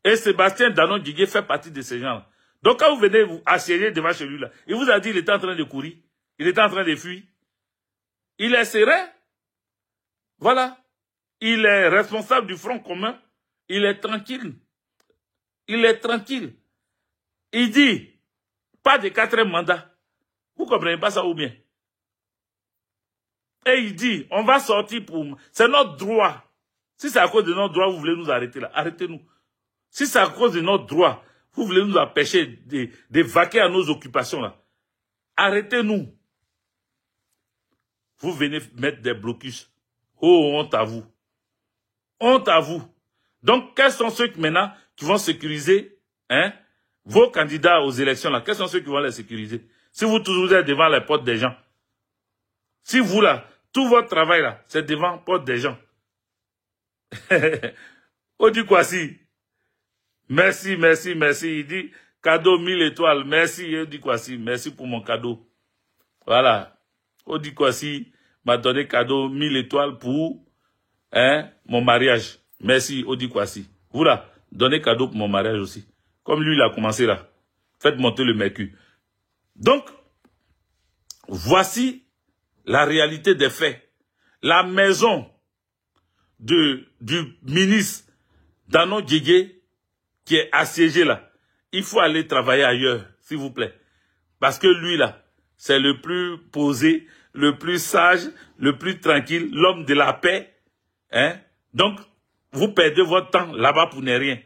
Et Sébastien Dano Djédjé fait partie de ces gens. Donc quand vous venez vous assiéger devant chez lui, là, il vous a dit qu'il était en train de courir, il était en train de fuir. Il est serein. Voilà. Il est responsable du Front commun. Il est tranquille. Il est tranquille. Il dit, pas de 4e mandat. Vous comprenez pas ça ou bien? Et il dit, on va sortir pour... C'est notre droit. Si c'est à cause de notre droit, vous voulez nous arrêter là, arrêtez-nous. Si c'est à cause de notre droit, vous voulez nous empêcher de vaquer à nos occupations là, arrêtez-nous. Vous venez mettre des blocus. Oh, honte à vous. Honte à vous. Donc, quels sont ceux maintenant qui vont sécuriser vos candidats aux élections là? Quels sont ceux qui vont les sécuriser? Si vous toujours êtes devant les portes des gens. Si vous là, tout votre travail là, c'est devant les portes des gens. Odi Kwasi. Merci, merci, merci. Il dit, cadeau 1000 étoiles. Merci, Odi Kwasi. Merci pour mon cadeau. Voilà. Odi Kwasi m'a donné cadeau 1000 étoiles pour mon mariage. Merci, Odi Kwasi. Vous là, donnez cadeau pour mon mariage aussi. Comme lui, il a commencé là. Faites monter le mercure. Donc, voici la réalité des faits. La maison du ministre Danon Djigé qui est assiégée là. Il faut aller travailler ailleurs, s'il vous plaît. Parce que lui là, c'est le plus posé, le plus sage, le plus tranquille, l'homme de la paix. Donc, vous perdez votre temps là-bas pour ne rien.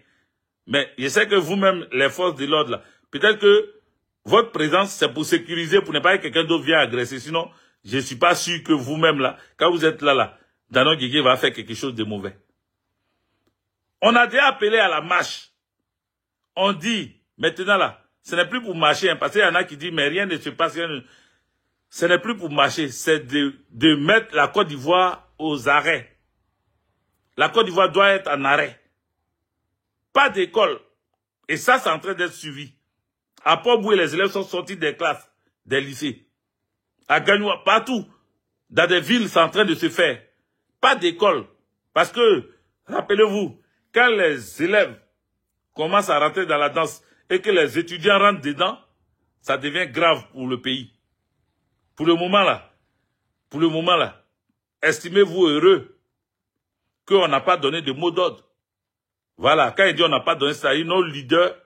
Mais je sais que vous-même, les forces de l'ordre là, peut-être que votre présence, c'est pour sécuriser, pour ne pas que quelqu'un d'autre vienne agresser. Sinon, je ne suis pas sûr que vous-même là, quand vous êtes là, Danon Djigé va faire quelque chose de mauvais. On a déjà appelé à la marche. On dit, maintenant là, ce n'est plus pour marcher, parce qu'il y en a qui disent, mais rien ne se passe, ce n'est plus pour marcher, c'est de mettre la Côte d'Ivoire aux arrêts. La Côte d'Ivoire doit être en arrêt. Pas d'école. Et ça, c'est en train d'être suivi. À Port-Boué, les élèves sont sortis des classes, des lycées. À Gagnoua, partout, dans des villes, c'est en train de se faire. Pas d'école. Parce que, rappelez-vous, quand les élèves commencent à rentrer dans la danse et que les étudiants rentrent dedans, ça devient grave pour le pays. Pour le moment là, estimez-vous heureux qu'on n'a pas donné de mot d'ordre. Voilà, quand il dit on n'a pas donné ça, nos leaders,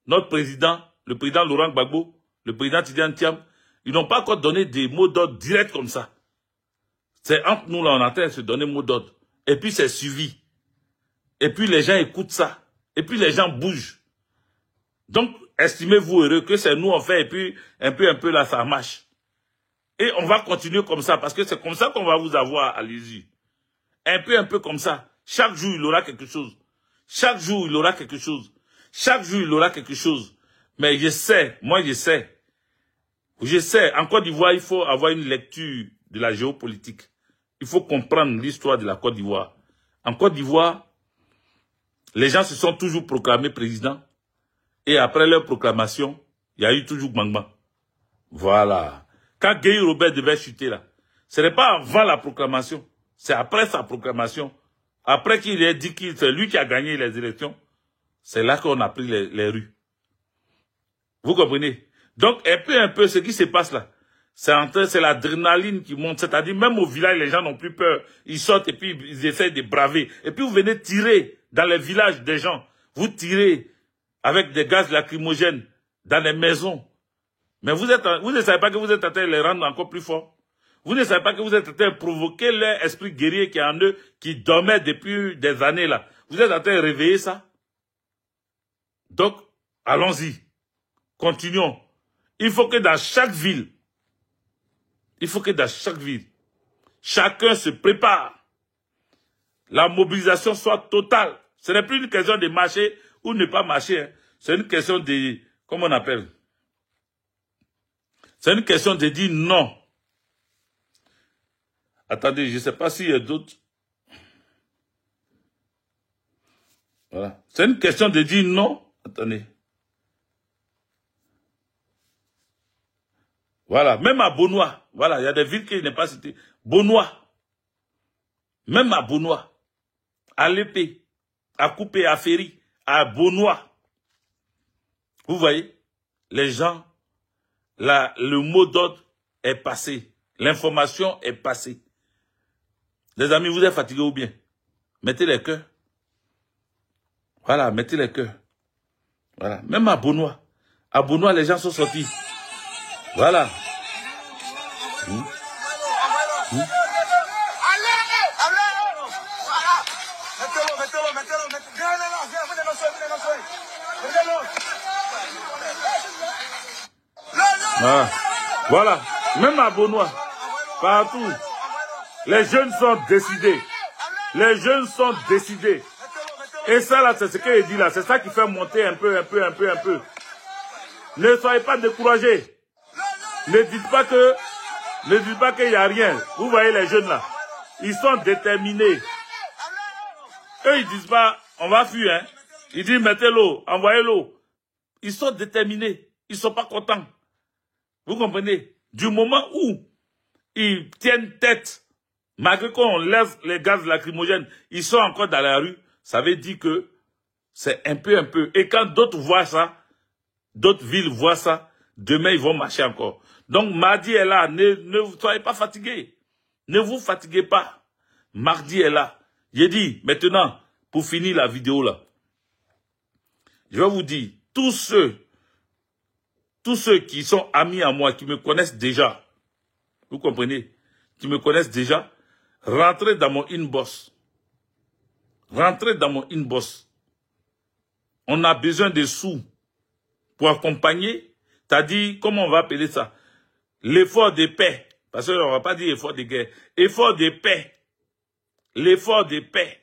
notre président, le président Laurent Gbagbo, le président Tidiane Thiam, ils n'ont pas encore donné des mots d'ordre directs comme ça. C'est entre nous là, on est en train de se donner mot d'ordre. Et puis c'est suivi. Et puis les gens écoutent ça. Et puis les gens bougent. Donc, estimez-vous heureux que c'est nous on fait et puis un peu là ça marche. Et on va continuer comme ça parce que c'est comme ça qu'on va vous avoir à l'issue. Un peu comme ça. Chaque jour, il aura quelque chose. Chaque jour, il aura quelque chose. Chaque jour, il aura quelque chose. Mais je sais, moi je sais. Je sais, en Côte d'Ivoire, il faut avoir une lecture de la géopolitique. Il faut comprendre l'histoire de la Côte d'Ivoire. En Côte d'Ivoire, les gens se sont toujours proclamés présidents. Et après leur proclamation, il y a eu toujours Gbangba. Voilà. Quand Guy Robert devait chuter là, ce n'est pas avant la proclamation, c'est après sa proclamation. Après qu'il ait dit que c'est lui qui a gagné les élections, c'est là qu'on a pris les rues. Vous comprenez? Donc, un peu, ce qui se passe là, c'est l'adrénaline qui monte. C'est-à-dire, même au village, les gens n'ont plus peur. Ils sortent et puis ils essaient de braver. Et puis vous venez tirer dans les villages des gens. Vous tirez avec des gaz lacrymogènes dans les maisons. Mais vous ne savez pas que vous êtes en train de les rendre encore plus forts. Vous ne savez pas que vous êtes en train de provoquer leur esprit guerrier qui est en eux, qui dormait depuis des années là. Vous êtes en train de réveiller ça. Donc, allons-y. Continuons. Il faut que dans chaque ville, chacun se prépare. La mobilisation soit totale. Ce n'est plus une question de marcher ou ne pas marcher. Hein. C'est une question de, comment on appelle? C'est une question de dire non. Attendez, je ne sais pas s'il y a d'autres. Voilà. C'est une question de dire non. Attendez. Voilà. Même à Bonois. Voilà. Il y a des villes qui n'est pas citées. Bonois. Même à Bonois. À l'épée. À Coupé, à Ferry. À Bonois. Vous voyez? les gens, le mot d'ordre est passé. L'information est passée. Les amis, vous êtes fatigués ou bien? Mettez les cœurs. Voilà, mettez les cœurs. Voilà, même à Beaunois. À Beaunois, les gens sont sortis. Voilà. Voilà, même à Beaunois, partout, les jeunes sont décidés. Les jeunes sont décidés. Et ça là, c'est ce qu'il dit là, c'est ça qui fait monter un peu. Ne soyez pas découragés. Ne dites pas qu'il n'y a rien. Vous voyez les jeunes là, ils sont déterminés. Eux, ils disent pas, on va fuir, hein. Ils disent, mettez l'eau, envoyez l'eau. Ils sont déterminés. Ils sont pas contents. Vous comprenez? Du moment où ils tiennent tête, malgré qu'on lève les gaz lacrymogènes, ils sont encore dans la rue, ça veut dire que c'est un peu. Et quand d'autres voient ça, d'autres villes voient ça, demain ils vont marcher encore. Donc mardi est là, ne soyez pas fatigués. Ne vous fatiguez pas. Mardi est là. J'ai dit, maintenant, pour finir la vidéo là, je vais vous dire, tous ceux qui sont amis à moi, qui me connaissent déjà, vous comprenez, qui me connaissent déjà, rentrez dans mon inbox. Rentrez dans mon inbox. On a besoin de sous pour accompagner, c'est-à-dire, comment on va appeler ça? L'effort de paix. Parce qu'on ne va pas dire effort de guerre. Effort de paix. L'effort de paix.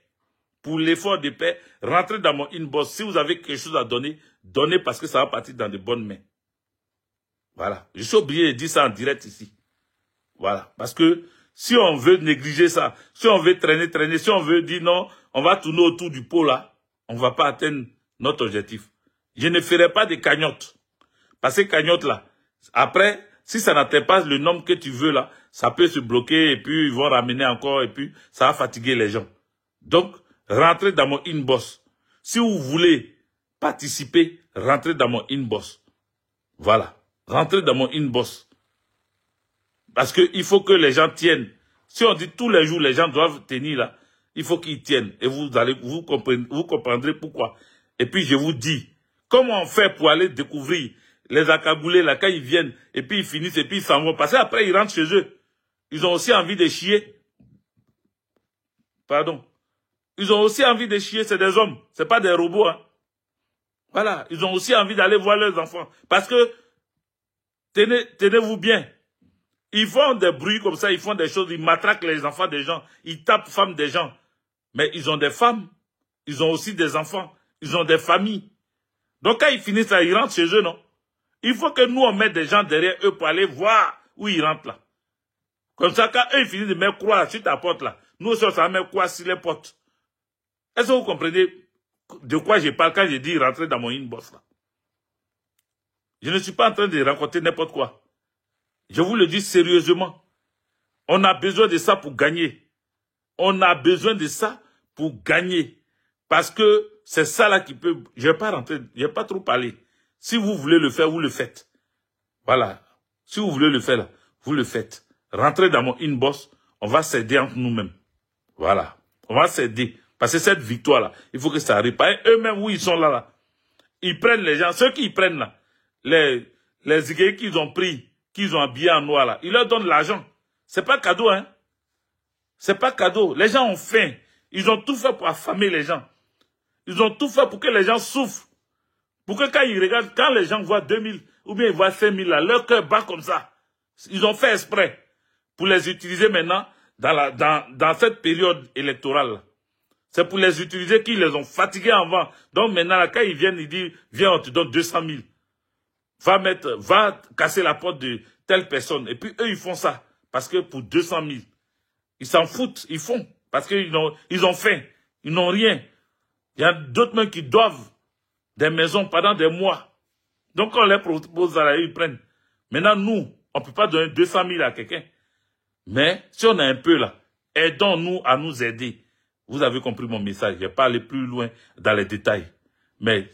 Pour l'effort de paix, rentrez dans mon inbox. Si vous avez quelque chose à donner, donnez parce que ça va partir dans de bonnes mains. Voilà. Je suis obligé de dire ça en direct ici. Voilà. Parce que si on veut négliger ça, si on veut traîner, si on veut dire non, on va tourner autour du pot là, on ne va pas atteindre notre objectif. Je ne ferai pas de cagnotte. Parce que cagnotte là, après, si ça n'atteint pas le nombre que tu veux là, ça peut se bloquer et puis ils vont ramener encore et puis ça va fatiguer les gens. Donc, rentrez dans mon inbox. Si vous voulez participer, rentrez dans mon inbox. Voilà. Rentrez dans mon inbox. Parce qu'il faut que les gens tiennent. Si on dit tous les jours, les gens doivent tenir là, il faut qu'ils tiennent. Et vous comprendrez pourquoi. Et puis je vous dis, comment on fait pour aller découvrir les accaboulés là, quand ils viennent, et puis ils finissent, et puis ils s'en vont. Parce qu'après, ils rentrent chez eux. Ils ont aussi envie de chier. Pardon. Ils ont aussi envie de chier, c'est des hommes. C'est pas des robots, hein. Voilà. Ils ont aussi envie d'aller voir leurs enfants. Parce que, tenez-vous bien. Ils font des bruits comme ça, ils font des choses, ils matraquent les enfants des gens, ils tapent les femmes des gens. Mais ils ont des femmes, ils ont aussi des enfants, ils ont des familles. Donc quand ils finissent là, ils rentrent chez eux, non? Il faut que nous, on mette des gens derrière eux pour aller voir où ils rentrent là. Comme ça, quand eux, ils finissent de mettre croix sur ta porte là, nous aussi, on s'en met croix sur les portes. Est-ce que vous comprenez de quoi je parle quand je dis rentrer dans mon inbox là? Je ne suis pas en train de raconter n'importe quoi. Je vous le dis sérieusement. On a besoin de ça pour gagner. On a besoin de ça pour gagner. Parce que c'est ça là qui peut... Je ne vais pas rentrer, je ne vais pas trop parler. Si vous voulez le faire, vous le faites. Voilà. Si vous voulez le faire, là, vous le faites. Rentrez dans mon inbox, on va s'aider entre nous-mêmes. Voilà. On va s'aider. Parce que cette victoire-là, il faut que ça arrive. Eux-mêmes, où ils sont là, ils prennent les gens. Ceux qui prennent là, les Igués qu'ils ont pris, qu'ils ont habillés en noir là, ils leur donnent l'argent. C'est pas cadeau, hein. C'est pas cadeau. Les gens ont faim. Ils ont tout fait pour affamer les gens. Ils ont tout fait pour que les gens souffrent. Pour que quand ils regardent, quand les gens voient 2000 ou bien ils voient 5000 là, leur cœur bat comme ça. Ils ont fait exprès pour les utiliser maintenant dans cette période électorale là. C'est pour les utiliser qu'ils les ont fatigués avant. Donc maintenant, là, quand ils viennent, ils disent, viens, on te donne 200 000. Va casser la porte de telle personne. Et puis eux, ils font ça. Parce que pour 200 000, ils s'en foutent, ils font. Parce qu'ils ont faim. Ils n'ont rien. Il y a d'autres même qui doivent des maisons pendant des mois. Donc quand on les propose à la ils prennent. Maintenant, nous, on ne peut pas donner 200 000 à quelqu'un. Mais si on a un peu là, aidons-nous à nous aider. Vous avez compris mon message. Je ne vais pas aller plus loin dans les détails. Mais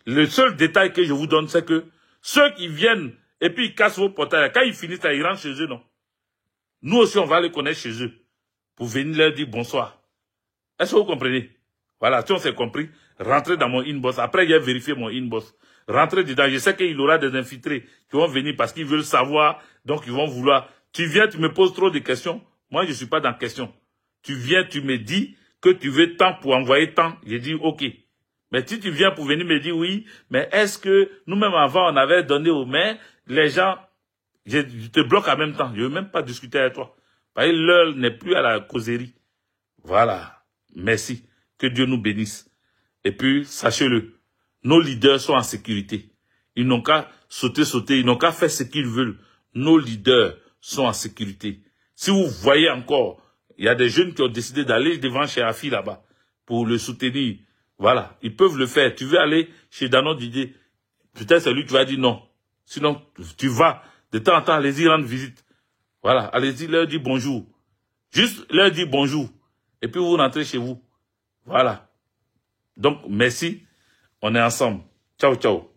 le seul détail que je vous donne, c'est que Ceux qui viennent et puis ils cassent vos portails, quand ils finissent, ils rentrent chez eux, non? Nous aussi, on va les connaître chez eux pour venir leur dire bonsoir. Est-ce que vous comprenez? Voilà, si on s'est compris, rentrez dans mon inbox. Après, il a vérifié mon inbox. Rentrez dedans. Je sais qu'il aura des infiltrés qui vont venir parce qu'ils veulent savoir, donc ils vont vouloir. Tu viens, tu me poses trop de questions. Moi, je ne suis pas dans question. Tu viens, tu me dis que tu veux tant pour envoyer tant. J'ai dit, OK. Mais si tu viens pour venir me dire oui, mais est-ce que nous-mêmes avant, on avait donné aux mains, les gens, je te bloque en même temps. Je ne veux même pas discuter avec toi. Parce que l'heure n'est plus à la causerie. Voilà. Merci. Que Dieu nous bénisse. Et puis, sachez-le, nos leaders sont en sécurité. Ils n'ont qu'à sauter, ils n'ont qu'à faire ce qu'ils veulent. Nos leaders sont en sécurité. Si vous voyez encore, il y a des jeunes qui ont décidé d'aller devant chez Afi là-bas pour le soutenir. Voilà, ils peuvent le faire. Tu veux aller chez Danon Didier, peut-être c'est lui qui va dire non. Sinon, tu vas, de temps en temps, allez-y rendre visite. Voilà, allez-y leur dire bonjour. Juste leur dire bonjour. Et puis vous rentrez chez vous. Voilà. Donc, merci. On est ensemble. Ciao, ciao.